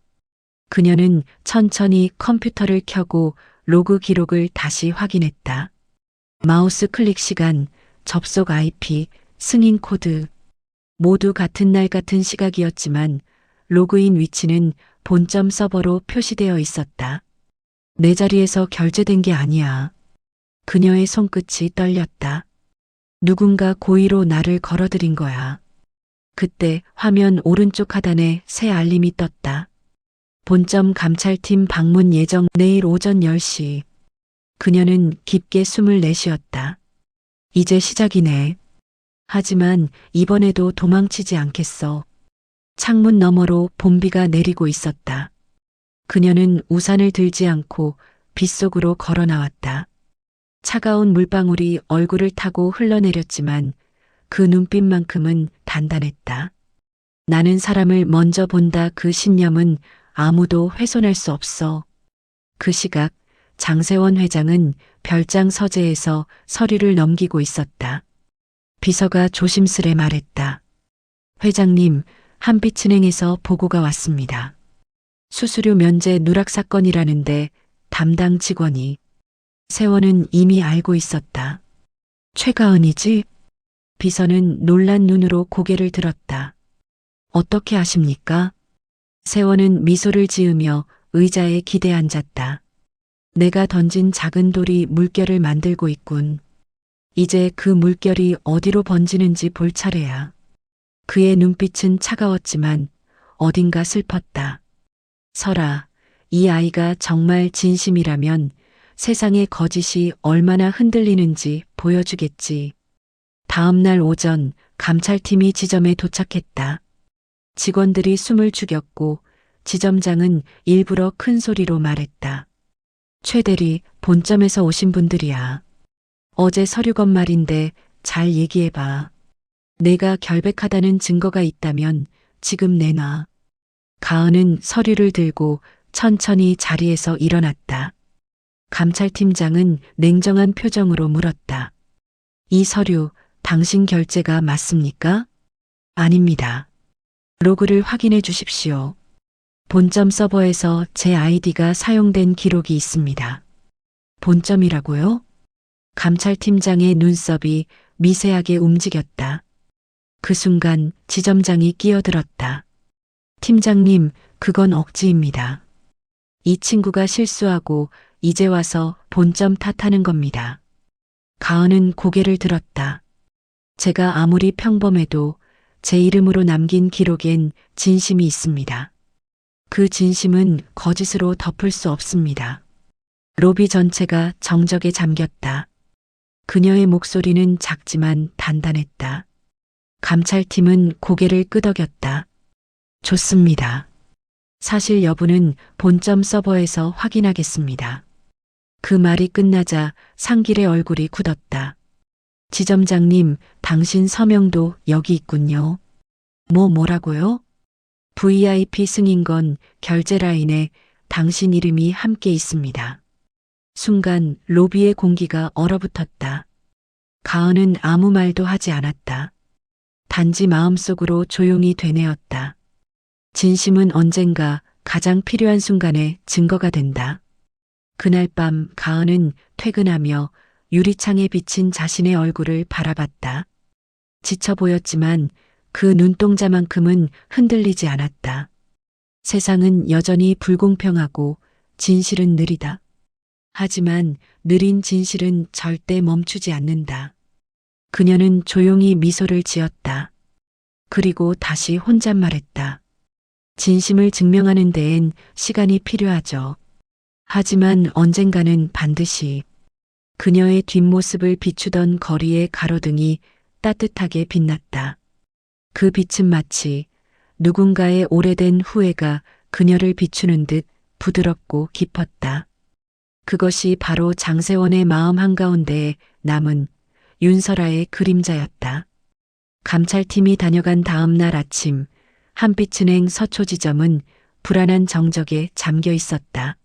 그녀는 천천히 컴퓨터를 켜고 로그 기록을 다시 확인했다. 마우스 클릭 시간, 접속 IP, 승인 코드. 모두 같은 날 같은 시각이었지만 로그인 위치는 본점 서버로 표시되어 있었다. 내 자리에서 결제된 게 아니야. 그녀의 손끝이 떨렸다. 누군가 고의로 나를 걸어들인 거야. 그때 화면 오른쪽 하단에 새 알림이 떴다. 본점 감찰팀 방문 예정 내일 오전 10시. 그녀는 깊게 숨을 내쉬었다. 이제 시작이네. 하지만 이번에도 도망치지 않겠어. 창문 너머로 봄비가 내리고 있었다. 그녀는 우산을 들지 않고 빗속으로 걸어 나왔다. 차가운 물방울이 얼굴을 타고 흘러내렸지만 그 눈빛만큼은 단단했다. 나는 사람을 먼저 본다. 그 신념은 아무도 훼손할 수 없어. 그 시각 장세원 회장은 별장 서재에서 서류를 넘기고 있었다. 비서가 조심스레 말했다. 회장님, 한빛은행에서 보고가 왔습니다. 수수료 면제 누락 사건이라는데 담당 직원이. 세원은 이미 알고 있었다. 최가은이지? 비서는 놀란 눈으로 고개를 들었다. 어떻게 아십니까? 세원은 미소를 지으며 의자에 기대 앉았다. 내가 던진 작은 돌이 물결을 만들고 있군. 이제 그 물결이 어디로 번지는지 볼 차례야. 그의 눈빛은 차가웠지만 어딘가 슬펐다. 설아, 이 아이가 정말 진심이라면 세상의 거짓이 얼마나 흔들리는지 보여주겠지. 다음 날 오전 감찰팀이 지점에 도착했다. 직원들이 숨을 죽였고 지점장은 일부러 큰 소리로 말했다. 최 대리, 본점에서 오신 분들이야. 어제 서류건 말인데 잘 얘기해봐. 내가 결백하다는 증거가 있다면 지금 내놔. 가은은 서류를 들고 천천히 자리에서 일어났다. 감찰팀장은 냉정한 표정으로 물었다. 이 서류, 당신 결제가 맞습니까? 아닙니다. 로그를 확인해 주십시오. 본점 서버에서 제 아이디가 사용된 기록이 있습니다. 본점이라고요? 감찰팀장의 눈썹이 미세하게 움직였다. 그 순간 지점장이 끼어들었다. 팀장님, 그건 억지입니다. 이 친구가 실수하고 이제 와서 본점 탓하는 겁니다. 가은은 고개를 들었다. 제가 아무리 평범해도 제 이름으로 남긴 기록엔 진심이 있습니다. 그 진심은 거짓으로 덮을 수 없습니다. 로비 전체가 정적에 잠겼다. 그녀의 목소리는 작지만 단단했다. 감찰팀은 고개를 끄덕였다. 좋습니다. 사실 여부는 본점 서버에서 확인하겠습니다. 그 말이 끝나자 상길의 얼굴이 굳었다. 지점장님, 당신 서명도 여기 있군요. 뭐라고요? VIP 승인건 결제 라인에 당신 이름이 함께 있습니다. 순간 로비의 공기가 얼어붙었다. 가은은 아무 말도 하지 않았다. 단지 마음속으로 조용히 되뇌었다. 진심은 언젠가 가장 필요한 순간에 증거가 된다. 그날 밤 가은은 퇴근하며 유리창에 비친 자신의 얼굴을 바라봤다. 지쳐 보였지만 그 눈동자만큼은 흔들리지 않았다. 세상은 여전히 불공평하고 진실은 느리다. 하지만 느린 진실은 절대 멈추지 않는다. 그녀는 조용히 미소를 지었다. 그리고 다시 혼잣말했다. 진심을 증명하는 데엔 시간이 필요하죠. 하지만 언젠가는 반드시. 그녀의 뒷모습을 비추던 거리의 가로등이 따뜻하게 빛났다. 그 빛은 마치 누군가의 오래된 후회가 그녀를 비추는 듯 부드럽고 깊었다. 그것이 바로 장세원의 마음 한가운데에 남은 윤설아의 그림자였다. 감찰팀이 다녀간 다음 날 아침, 한빛은행 서초지점은 불안한 정적에 잠겨 있었다.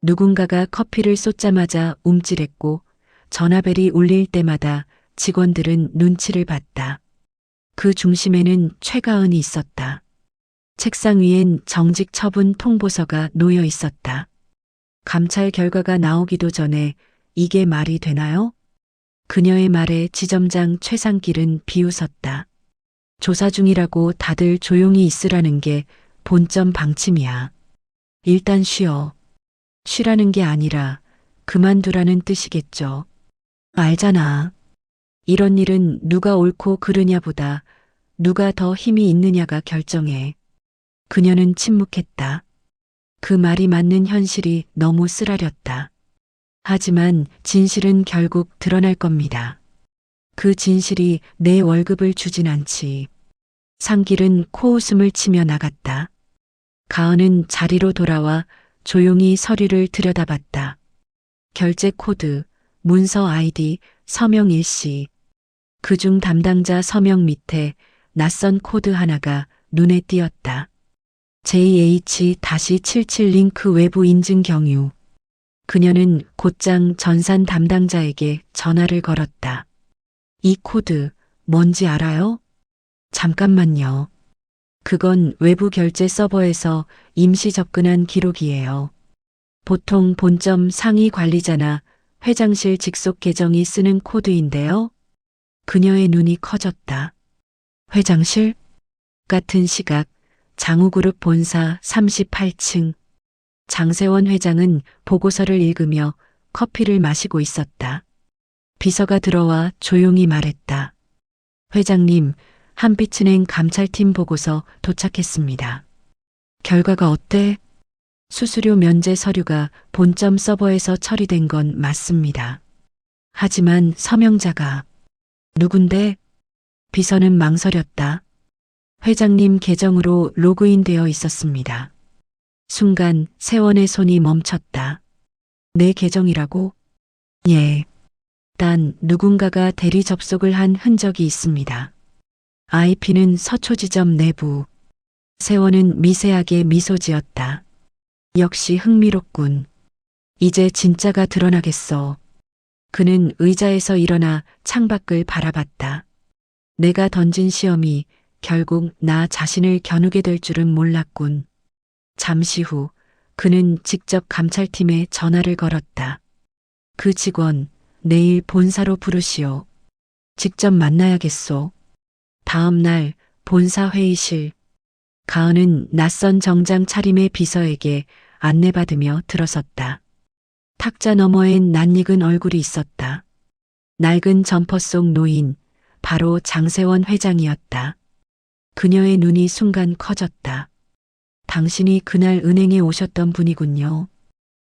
누군가가 커피를 쏟자마자 움찔했고 전화벨이 울릴 때마다 직원들은 눈치를 봤다. 그 중심에는 최가은이 있었다. 책상 위엔 정직 처분 통보서가 놓여 있었다. 감찰 결과가 나오기도 전에 이게 말이 되나요? 그녀의 말에 지점장 최상길은 비웃었다. 조사 중이라고 다들 조용히 있으라는 게 본점 방침이야. 일단 쉬어. 쉬라는 게 아니라 그만두라는 뜻이겠죠. 알잖아. 이런 일은 누가 옳고 그르냐보다 누가 더 힘이 있느냐가 결정해. 그녀는 침묵했다. 그 말이 맞는 현실이 너무 쓰라렸다. 하지만 진실은 결국 드러날 겁니다. 그 진실이 내 월급을 주진 않지. 상길은 코웃음을 치며 나갔다. 가은은 자리로 돌아와 조용히 서류를 들여다봤다. 결제 코드, 문서 아이디, 서명 일시. 그중 담당자 서명 밑에 낯선 코드 하나가 눈에 띄었다. JH-77 링크 외부 인증 경유. 그녀는 곧장 전산 담당자에게 전화를 걸었다. 이 코드 뭔지 알아요? 잠깐만요. 그건 외부 결제 서버에서 임시 접근한 기록이에요. 보통 본점 상위 관리자나 회장실 직속 계정이 쓰는 코드인데요. 그녀의 눈이 커졌다. 회장실? 같은 시각 장우그룹 본사 38층. 장세원 회장은 보고서를 읽으며 커피를 마시고 있었다. 비서가 들어와 조용히 말했다. 회장님, 한빛은행 감찰팀 보고서 도착했습니다. 결과가 어때? 수수료 면제 서류가 본점 서버에서 처리된 건 맞습니다. 하지만 서명자가 누군데? 비서는 망설였다. 회장님 계정으로 로그인되어 있었습니다. 순간 세원의 손이 멈췄다. 내 계정이라고? 예. 단 누군가가 대리 접속을 한 흔적이 있습니다. IP는 서초지점 내부. 세원은 미세하게 미소 지었다. 역시 흥미롭군. 이제 진짜가 드러나겠어. 그는 의자에서 일어나 창밖을 바라봤다. 내가 던진 시험이 결국 나 자신을 겨누게 될 줄은 몰랐군. 잠시 후 그는 직접 감찰팀에 전화를 걸었다. 그 직원 내일 본사로 부르시오. 직접 만나야겠소. 다음 날 본사 회의실. 가은은 낯선 정장 차림의 비서에게 안내받으며 들어섰다. 탁자 너머엔 낯익은 얼굴이 있었다. 낡은 점퍼 속 노인, 바로 장세원 회장이었다. 그녀의 눈이 순간 커졌다. 당신이 그날 은행에 오셨던 분이군요.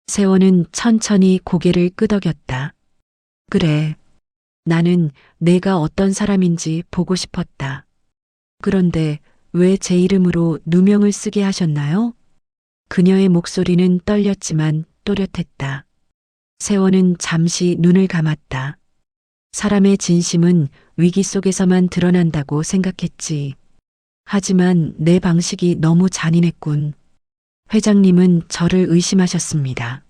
세원은 천천히 고개를 끄덕였다. 그래. 나는 내가 어떤 사람인지 보고 싶었다. 그런데 왜 제 이름으로 누명을 쓰게 하셨나요? 그녀의 목소리는 떨렸지만 또렷했다. 세원은 잠시 눈을 감았다. 사람의 진심은 위기 속에서만 드러난다고 생각했지. 하지만 내 방식이 너무 잔인했군. 회장님은 저를 의심하셨습니다.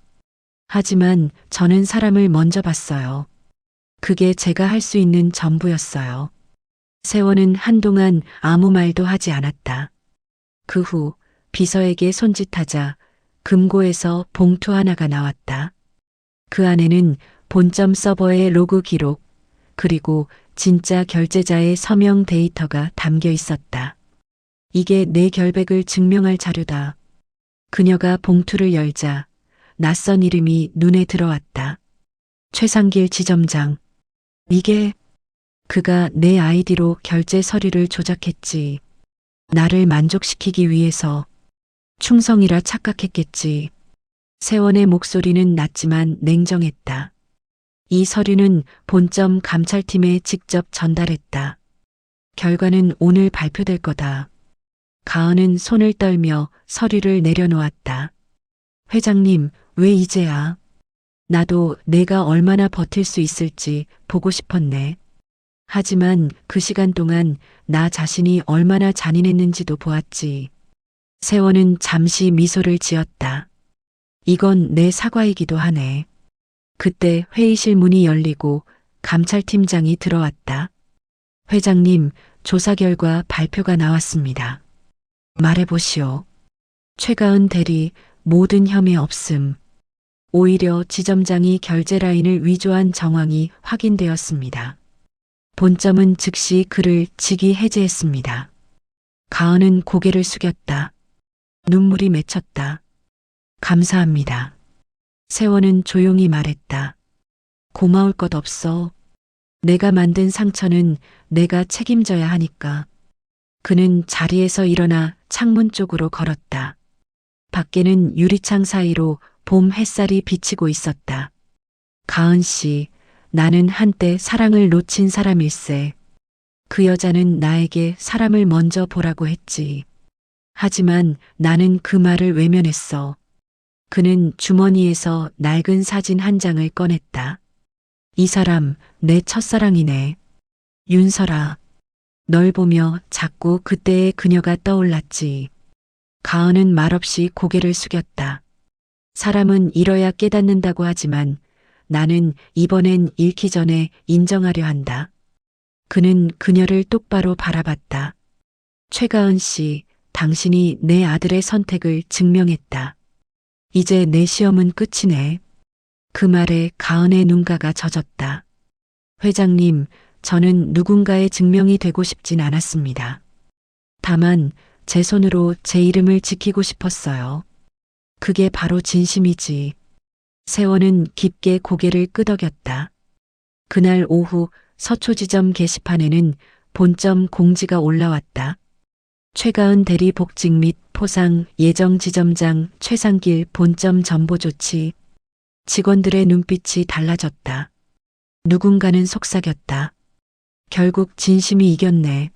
하지만 저는 사람을 먼저 봤어요. 그게 제가 할 수 있는 전부였어요. 세원은 한동안 아무 말도 하지 않았다. 그 후 비서에게 손짓하자 금고에서 봉투 하나가 나왔다. 그 안에는 본점 서버의 로그 기록, 그리고 진짜 결제자의 서명 데이터가 담겨 있었다. 이게 내 결백을 증명할 자료다. 그녀가 봉투를 열자 낯선 이름이 눈에 들어왔다. 최상길 지점장. 이게 그가 내 아이디로 결제 서류를 조작했지. 나를 만족시키기 위해서. 충성이라 착각했겠지. 세원의 목소리는 낮지만 냉정했다. 이 서류는 본점 감찰팀에 직접 전달했다. 결과는 오늘 발표될 거다. 가은은 손을 떨며 서류를 내려놓았다. 회장님, 왜 이제야? 나도 내가 얼마나 버틸 수 있을지 보고 싶었네. 하지만 그 시간 동안 나 자신이 얼마나 잔인했는지도 보았지. 세원은 잠시 미소를 지었다. 이건 내 사과이기도 하네. 그때 회의실 문이 열리고 감찰팀장이 들어왔다. 회장님, 조사 결과 발표가 나왔습니다. 말해보시오. 최가은 대리, 모든 혐의 없음. 오히려 지점장이 결제 라인을 위조한 정황이 확인되었습니다. 본점은 즉시 그를 직위 해제했습니다. 가은은 고개를 숙였다. 눈물이 맺혔다. 감사합니다. 세원은 조용히 말했다. 고마울 것 없어. 내가 만든 상처는 내가 책임져야 하니까. 그는 자리에서 일어나 창문 쪽으로 걸었다. 밖에는 유리창 사이로 봄 햇살이 비치고 있었다. 가은 씨, 나는 한때 사랑을 놓친 사람일세. 그 여자는 나에게 사람을 먼저 보라고 했지. 하지만 나는 그 말을 외면했어. 그는 주머니에서 낡은 사진 한 장을 꺼냈다. 이 사람 내 첫사랑이네. 윤설아. 널 보며 자꾸 그때의 그녀가 떠올랐지. 가은은 말없이 고개를 숙였다. 사람은 잃어야 깨닫는다고 하지만 나는 이번엔 잃기 전에 인정하려 한다. 그는 그녀를 똑바로 바라봤다. 최가은 씨, 당신이 내 아들의 선택을 증명했다. 이제 내 시험은 끝이네. 그 말에 가은의 눈가가 젖었다. 회장님, 저는 누군가의 증명이 되고 싶진 않았습니다. 다만 제 손으로 제 이름을 지키고 싶었어요. 그게 바로 진심이지. 세원은 깊게 고개를 끄덕였다. 그날 오후 서초지점 게시판에는 본점 공지가 올라왔다. 최가은 대리 복직 및 포상 예정 지점장 최상길 본점 전보 조치. 직원들의 눈빛이 달라졌다. 누군가는 속삭였다. 결국 진심이 이겼네.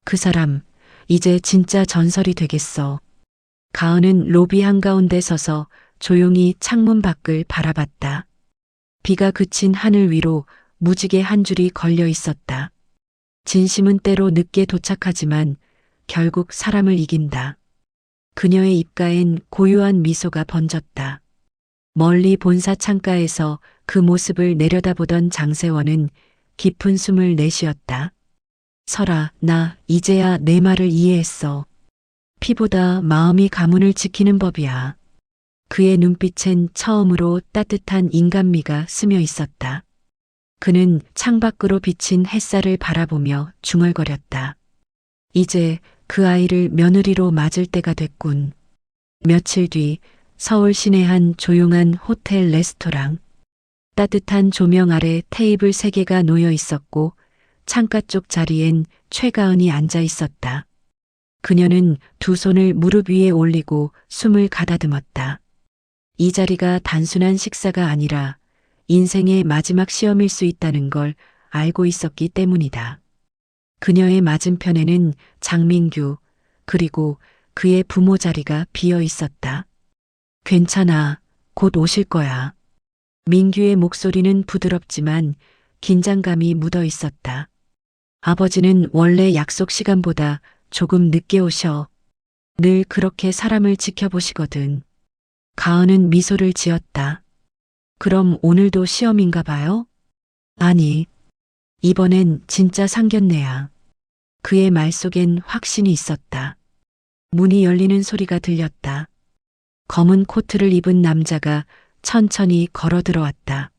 그 사람, 이제 진짜 전설이 되겠어. 가은은 로비 한가운데 서서 조용히 창문 밖을 바라봤다. 비가 그친 하늘 위로 무지개 한 줄이 걸려 있었다. 진심은 때로 늦게 도착하지만 결국 사람을 이긴다. 그녀의 입가엔 고요한 미소가 번졌다. 멀리 본사 창가에서 그 모습을 내려다보던 장세원은 깊은 숨을 내쉬었다. 설아, 나 이제야 내 말을 이해했어. 피보다 마음이 가문을 지키는 법이야. 그의 눈빛엔 처음으로 따뜻한 인간미가 스며 있었다. 그는 창밖으로 비친 햇살을 바라보며 중얼거렸다. 이제 그 아이를 며느리로 맞을 때가 됐군. 며칠 뒤 서울 시내 한 조용한 호텔 레스토랑. 따뜻한 조명 아래 테이블 3개가 놓여 있었고 창가 쪽 자리엔 최가은이 앉아 있었다. 그녀는 두 손을 무릎 위에 올리고 숨을 가다듬었다. 이 자리가 단순한 식사가 아니라 인생의 마지막 시험일 수 있다는 걸 알고 있었기 때문이다. 그녀의 맞은편에는 장민규, 그리고 그의 부모 자리가 비어 있었다. 괜찮아, 곧 오실 거야. 민규의 목소리는 부드럽지만 긴장감이 묻어 있었다. 아버지는 원래 약속 시간보다 조금 늦게 오셔. 늘 그렇게 사람을 지켜보시거든. 가은은 미소를 지었다. 그럼 오늘도 시험인가 봐요? 아니, 이번엔 진짜 상견례야. 그의 말 속엔 확신이 있었다. 문이 열리는 소리가 들렸다. 검은 코트를 입은 남자가 천천히 걸어 들어왔다.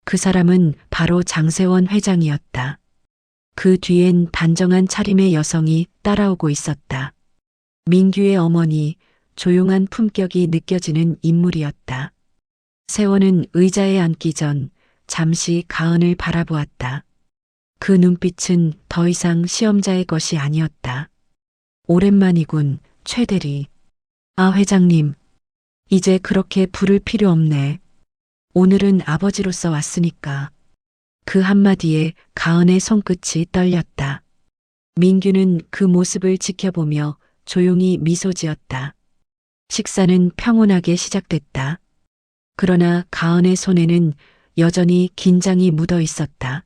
그 사람은 바로 장세원 회장이었다. 그 뒤엔 단정한 차림의 여성이 따라오고 있었다. 민규의 어머니, 조용한 품격이 느껴지는 인물이었다. 세원은 의자에 앉기 전 잠시 가은을 바라보았다. 그 눈빛은 더 이상 시험자의 것이 아니었다. 오랜만이군, 최 대리. 아, 회장님. 이제 그렇게 부를 필요 없네. 오늘은 아버지로서 왔으니까. 그 한마디에 가은의 손끝이 떨렸다. 민규는 그 모습을 지켜보며 조용히 미소 지었다. 식사는 평온하게 시작됐다. 그러나 가은의 손에는 여전히 긴장이 묻어 있었다.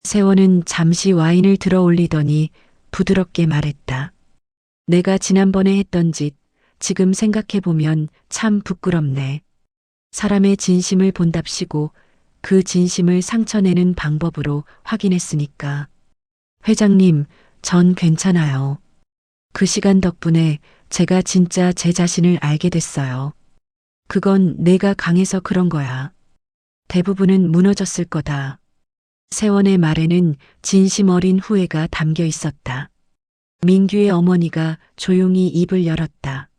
세원은 잠시 와인을 들어 올리더니 부드럽게 말했다. 내가 지난번에 했던 짓, 지금 생각해보면 참 부끄럽네. 사람의 진심을 본답시고 그 진심을 상처내는 방법으로 확인했으니까. 회장님, 전 괜찮아요. 그 시간 덕분에 제가 진짜 제 자신을 알게 됐어요. 그건 내가 강해서 그런 거야. 대부분은 무너졌을 거다. 세원의 말에는 진심 어린 후회가 담겨 있었다. 민규의 어머니가 조용히 입을 열었다.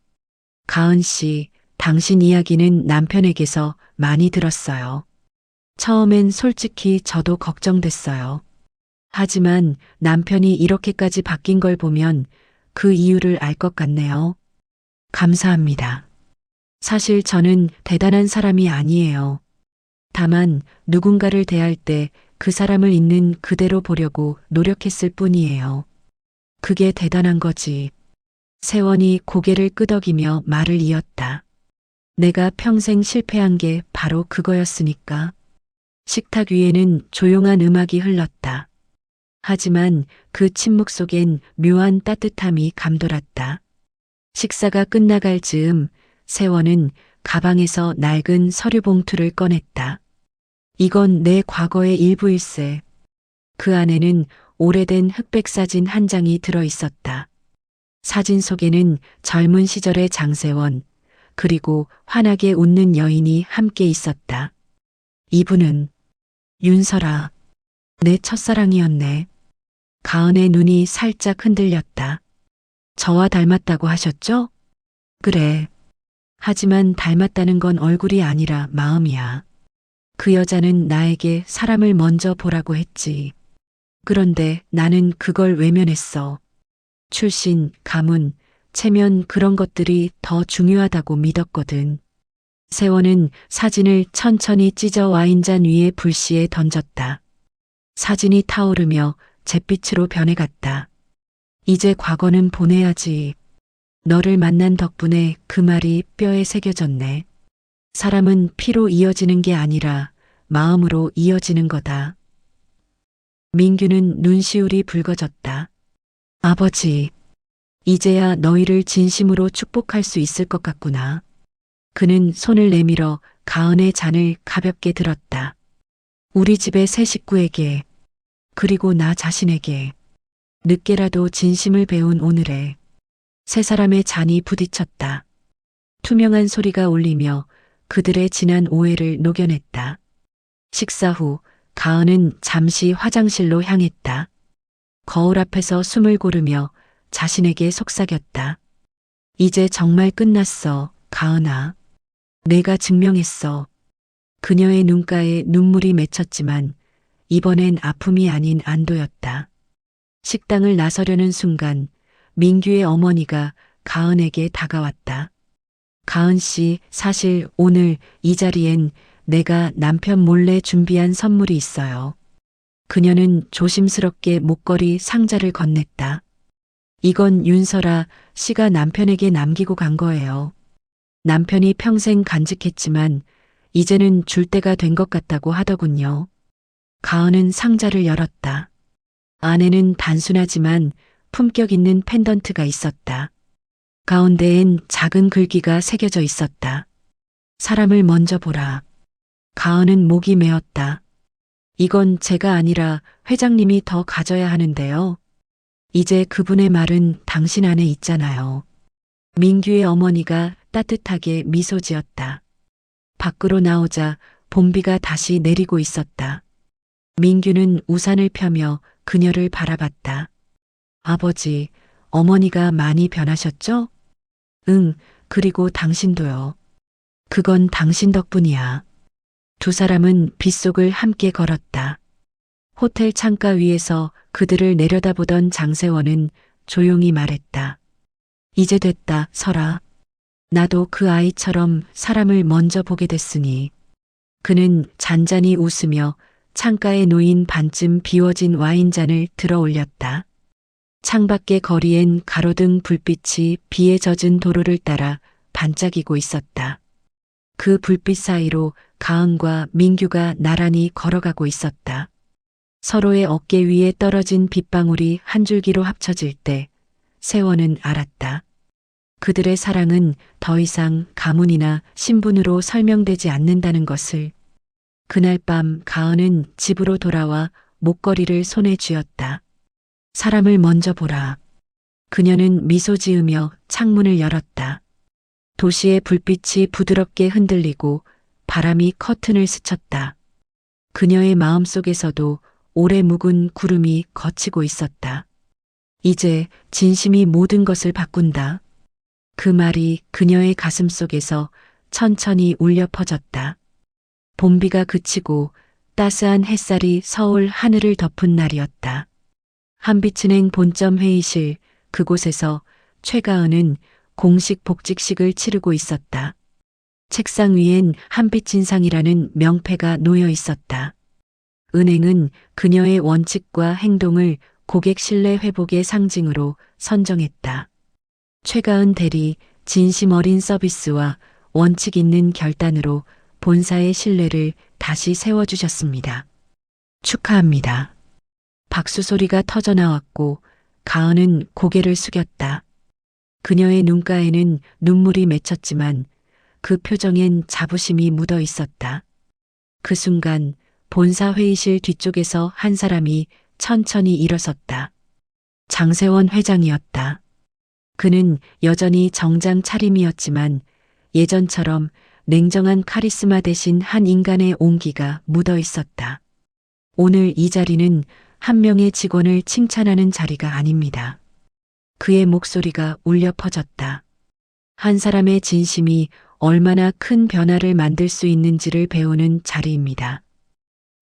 가은 씨, 당신 이야기는 남편에게서 많이 들었어요. 처음엔 솔직히 저도 걱정됐어요. 하지만 남편이 이렇게까지 바뀐 걸 보면 그 이유를 알 것 같네요. 감사합니다. 사실 저는 대단한 사람이 아니에요. 다만 누군가를 대할 때 그 사람을 있는 그대로 보려고 노력했을 뿐이에요. 그게 대단한 거지. 세원이 고개를 끄덕이며 말을 이었다. 내가 평생 실패한 게 바로 그거였으니까. 식탁 위에는 조용한 음악이 흘렀다. 하지만 그 침묵 속엔 묘한 따뜻함이 감돌았다. 식사가 끝나갈 즈음 세원은 가방에서 낡은 서류 봉투를 꺼냈다. 이건 내 과거의 일부일세. 그 안에는 오래된 흑백 사진 한 장이 들어 있었다. 사진 속에는 젊은 시절의 장세원, 그리고 환하게 웃는 여인이 함께 있었다. 이분은 윤설아, 내 첫사랑이었네. 가은의 눈이 살짝 흔들렸다. 저와 닮았다고 하셨죠? 그래. 하지만 닮았다는 건 얼굴이 아니라 마음이야. 그 여자는 나에게 사람을 먼저 보라고 했지. 그런데 나는 그걸 외면했어. 출신, 가문, 체면 그런 것들이 더 중요하다고 믿었거든. 세원은 사진을 천천히 찢어 와인잔 위에 불씨에 던졌다. 사진이 타오르며 잿빛으로 변해갔다. 이제 과거는 보내야지. 너를 만난 덕분에 그 말이 뼈에 새겨졌네. 사람은 피로 이어지는 게 아니라 마음으로 이어지는 거다. 민규는 눈시울이 붉어졌다. 아버지, 이제야 너희를 진심으로 축복할 수 있을 것 같구나. 그는 손을 내밀어 가은의 잔을 가볍게 들었다. 우리 집의 새 식구에게, 그리고 나 자신에게, 늦게라도 진심을 배운 오늘에 세 사람의 잔이 부딪혔다. 투명한 소리가 울리며 그들의 지난 오해를 녹여냈다. 식사 후 가은은 잠시 화장실로 향했다. 거울 앞에서 숨을 고르며 자신에게 속삭였다. 이제 정말 끝났어, 가은아. 내가 증명했어. 그녀의 눈가에 눈물이 맺혔지만 이번엔 아픔이 아닌 안도였다. 식당을 나서려는 순간 민규의 어머니가 가은에게 다가왔다. 가은 씨, 사실 오늘 이 자리엔 내가 남편 몰래 준비한 선물이 있어요. 그녀는 조심스럽게 목걸이 상자를 건넸다. 이건 윤설아 씨가 남편에게 남기고 간 거예요. 남편이 평생 간직했지만 이제는 줄 때가 된 것 같다고 하더군요. 가은은 상자를 열었다. 안에는 단순하지만 품격 있는 펜던트가 있었다. 가운데엔 작은 글귀가 새겨져 있었다. 사람을 먼저 보라. 가은은 목이 메었다. 이건 제가 아니라 회장님이 더 가져야 하는데요. 이제 그분의 말은 당신 안에 있잖아요. 민규의 어머니가 따뜻하게 미소 지었다. 밖으로 나오자 봄비가 다시 내리고 있었다. 민규는 우산을 펴며 그녀를 바라봤다. 아버지, 어머니가 많이 변하셨죠? 응, 그리고 당신도요. 그건 당신 덕분이야. 두 사람은 빗속을 함께 걸었다. 호텔 창가 위에서 그들을 내려다보던 장세원은 조용히 말했다. 이제 됐다, 설아. 나도 그 아이처럼 사람을 먼저 보게 됐으니. 그는 잔잔히 웃으며 창가에 놓인 반쯤 비워진 와인잔을 들어 올렸다. 창밖의 거리엔 가로등 불빛이 비에 젖은 도로를 따라 반짝이고 있었다. 그 불빛 사이로 가은과 민규가 나란히 걸어가고 있었다. 서로의 어깨 위에 떨어진 빗방울이 한 줄기로 합쳐질 때 세원은 알았다. 그들의 사랑은 더 이상 가문이나 신분으로 설명되지 않는다는 것을. 그날 밤 가은은 집으로 돌아와 목걸이를 손에 쥐었다. 사람을 먼저 보라. 그녀는 미소 지으며 창문을 열었다. 도시의 불빛이 부드럽게 흔들리고 바람이 커튼을 스쳤다. 그녀의 마음속에서도 오래 묵은 구름이 걷히고 있었다. 이제 진심이 모든 것을 바꾼다. 그 말이 그녀의 가슴 속에서 천천히 울려 퍼졌다. 봄비가 그치고 따스한 햇살이 서울 하늘을 덮은 날이었다. 한빛은행 본점 회의실 그곳에서 최가은은 공식 복직식을 치르고 있었다. 책상 위엔 한빛인상이라는 명패가 놓여 있었다. 은행은 그녀의 원칙과 행동을 고객 신뢰 회복의 상징으로 선정했다. 최가은 대리 진심 어린 서비스와 원칙 있는 결단으로 본사의 신뢰를 다시 세워주셨습니다. 축하합니다. 박수 소리가 터져나왔고 가은은 고개를 숙였다. 그녀의 눈가에는 눈물이 맺혔지만 그 표정엔 자부심이 묻어 있었다. 그 순간 본사 회의실 뒤쪽에서 한 사람이 천천히 일어섰다. 장세원 회장이었다. 그는 여전히 정장 차림이었지만 예전처럼 냉정한 카리스마 대신 한 인간의 온기가 묻어 있었다. 오늘 이 자리는 한 명의 직원을 칭찬하는 자리가 아닙니다. 그의 목소리가 울려 퍼졌다. 한 사람의 진심이 얼마나 큰 변화를 만들 수 있는지를 배우는 자리입니다.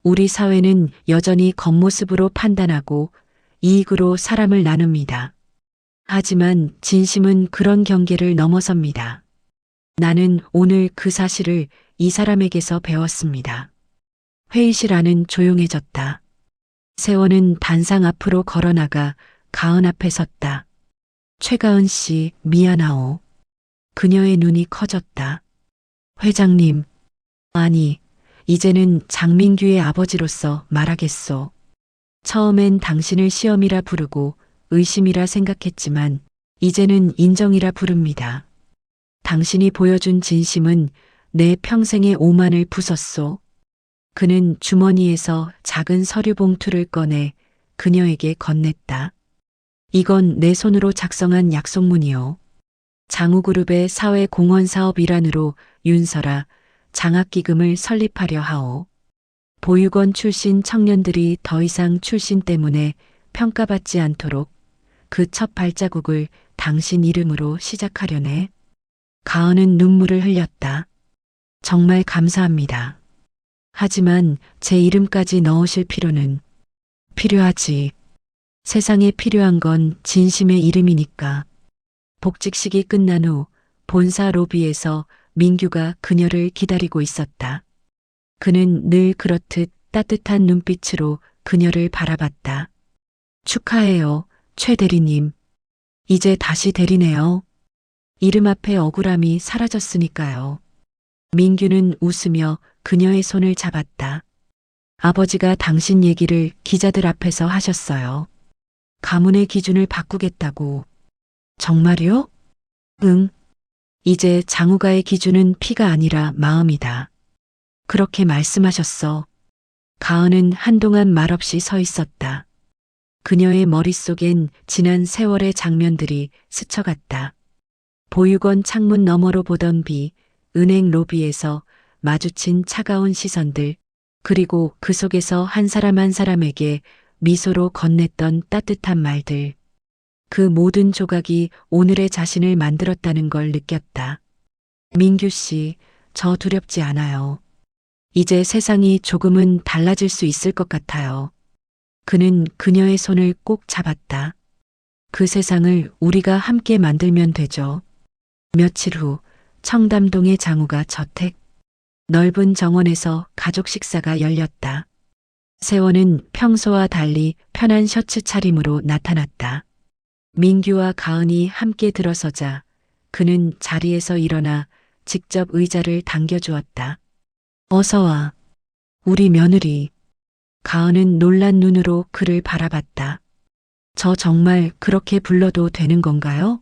우리 사회는 여전히 겉모습으로 판단하고 이익으로 사람을 나눕니다. 하지만 진심은 그런 경계를 넘어섭니다. 나는 오늘 그 사실을 이 사람에게서 배웠습니다. 회의실 안은 조용해졌다. 세원은 단상 앞으로 걸어나가 가은 앞에 섰다. 최가은 씨, 미안하오. 그녀의 눈이 커졌다. 회장님, 아니, 이제는 장민규의 아버지로서 말하겠소. 처음엔 당신을 시험이라 부르고 의심이라 생각했지만 이제는 인정이라 부릅니다. 당신이 보여준 진심은 내 평생의 오만을 부쉈소. 그는 주머니에서 작은 서류 봉투를 꺼내 그녀에게 건넸다. 이건 내 손으로 작성한 약속문이요. 장우그룹의 사회공헌사업 일환으로 윤설아 장학기금을 설립하려 하오. 보육원 출신 청년들이 더 이상 출신 때문에 평가받지 않도록 그 첫 발자국을 당신 이름으로 시작하려네. 가은은 눈물을 흘렸다. 정말 감사합니다. 하지만 제 이름까지 넣으실 필요는 필요하지. 세상에 필요한 건 진심의 이름이니까. 복직식이 끝난 후 본사 로비에서 민규가 그녀를 기다리고 있었다. 그는 늘 그렇듯 따뜻한 눈빛으로 그녀를 바라봤다. 축하해요, 최 대리님. 이제 다시 대리네요. 이름 앞에 억울함이 사라졌으니까요. 민규는 웃으며 그녀의 손을 잡았다. 아버지가 당신 얘기를 기자들 앞에서 하셨어요. 가문의 기준을 바꾸겠다고. 정말요? 응. 이제 장우가의 기준은 피가 아니라 마음이다. 그렇게 말씀하셨어. 가은은 한동안 말없이 서 있었다. 그녀의 머릿속엔 지난 세월의 장면들이 스쳐갔다. 보육원 창문 너머로 보던 비, 은행 로비에서 마주친 차가운 시선들, 그리고 그 속에서 한 사람 한 사람에게 미소로 건넸던 따뜻한 말들. 그 모든 조각이 오늘의 자신을 만들었다는 걸 느꼈다. 민규 씨, 저 두렵지 않아요. 이제 세상이 조금은 달라질 수 있을 것 같아요. 그는 그녀의 손을 꼭 잡았다. 그 세상을 우리가 함께 만들면 되죠. 며칠 후 청담동의 장우가 저택. 넓은 정원에서 가족 식사가 열렸다. 세원은 평소와 달리 편한 셔츠 차림으로 나타났다. 민규와 가은이 함께 들어서자 그는 자리에서 일어나 직접 의자를 당겨주었다. 어서 와. 우리 며느리. 가은은 놀란 눈으로 그를 바라봤다. 저 정말 그렇게 불러도 되는 건가요?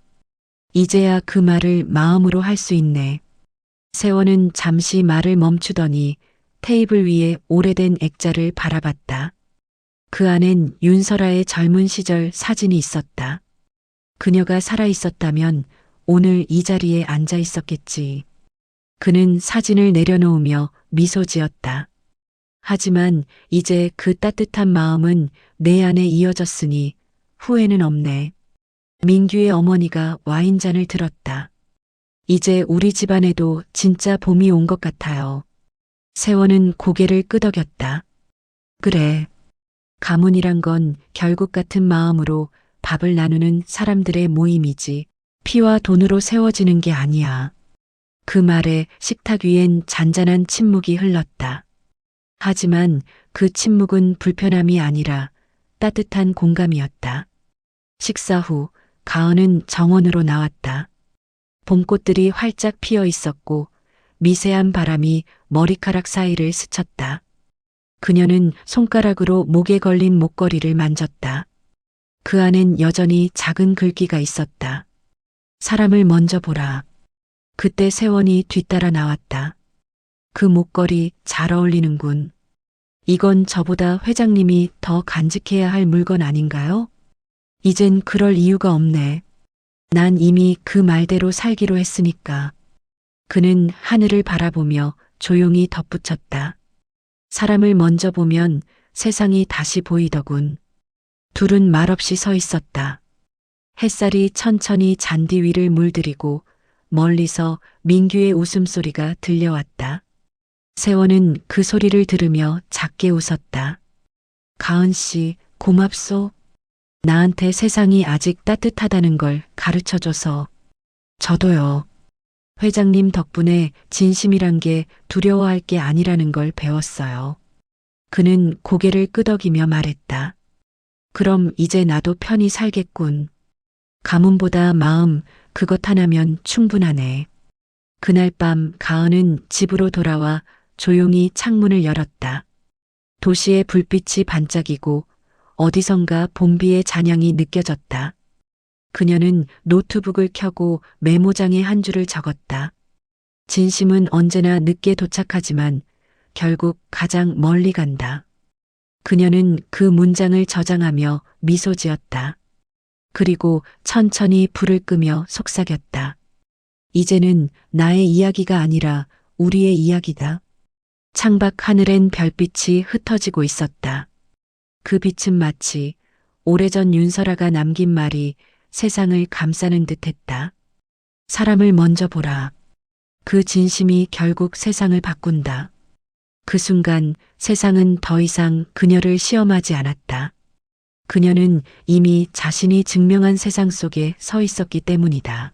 이제야 그 말을 마음으로 할 수 있네. 세원은 잠시 말을 멈추더니 테이블 위에 오래된 액자를 바라봤다. 그 안엔 윤설아의 젊은 시절 사진이 있었다. 그녀가 살아있었다면 오늘 이 자리에 앉아 있었겠지. 그는 사진을 내려놓으며 미소 지었다. 하지만 이제 그 따뜻한 마음은 내 안에 이어졌으니 후회는 없네. 민규의 어머니가 와인잔을 들었다. 이제 우리 집안에도 진짜 봄이 온 것 같아요. 세원은 고개를 끄덕였다. 그래. 가문이란 건 결국 같은 마음으로 밥을 나누는 사람들의 모임이지 피와 돈으로 세워지는 게 아니야. 그 말에 식탁 위엔 잔잔한 침묵이 흘렀다. 하지만 그 침묵은 불편함이 아니라 따뜻한 공감이었다. 식사 후 가은은 정원으로 나왔다. 봄꽃들이 활짝 피어 있었고 미세한 바람이 머리카락 사이를 스쳤다. 그녀는 손가락으로 목에 걸린 목걸이를 만졌다. 그 안엔 여전히 작은 글귀가 있었다. 사람을 먼저 보라. 그때 세원이 뒤따라 나왔다. 그 목걸이 잘 어울리는군. 이건 저보다 회장님이 더 간직해야 할 물건 아닌가요? 이젠 그럴 이유가 없네. 난 이미 그 말대로 살기로 했으니까. 그는 하늘을 바라보며 조용히 덧붙였다. 사람을 먼저 보면 세상이 다시 보이더군. 둘은 말없이 서 있었다. 햇살이 천천히 잔디 위를 물들이고 멀리서 민규의 웃음소리가 들려왔다. 세원은 그 소리를 들으며 작게 웃었다. 가은 씨, 고맙소. 나한테 세상이 아직 따뜻하다는 걸 가르쳐줘서. 저도요. 회장님 덕분에 진심이란 게 두려워할 게 아니라는 걸 배웠어요. 그는 고개를 끄덕이며 말했다. 그럼 이제 나도 편히 살겠군. 가문보다 마음, 그것 하나면 충분하네. 그날 밤 가은은 집으로 돌아와 조용히 창문을 열었다. 도시의 불빛이 반짝이고 어디선가 봄비의 잔향이 느껴졌다. 그녀는 노트북을 켜고 메모장에 한 줄을 적었다. 진심은 언제나 늦게 도착하지만 결국 가장 멀리 간다. 그녀는 그 문장을 저장하며 미소 지었다. 그리고 천천히 불을 끄며 속삭였다. 이제는 나의 이야기가 아니라 우리의 이야기다. 창밖 하늘엔 별빛이 흩어지고 있었다. 그 빛은 마치 오래전 윤설아가 남긴 말이 세상을 감싸는 듯했다. 사람을 먼저 보라. 그 진심이 결국 세상을 바꾼다. 그 순간 세상은 더 이상 그녀를 시험하지 않았다. 그녀는 이미 자신이 증명한 세상 속에 서 있었기 때문이다.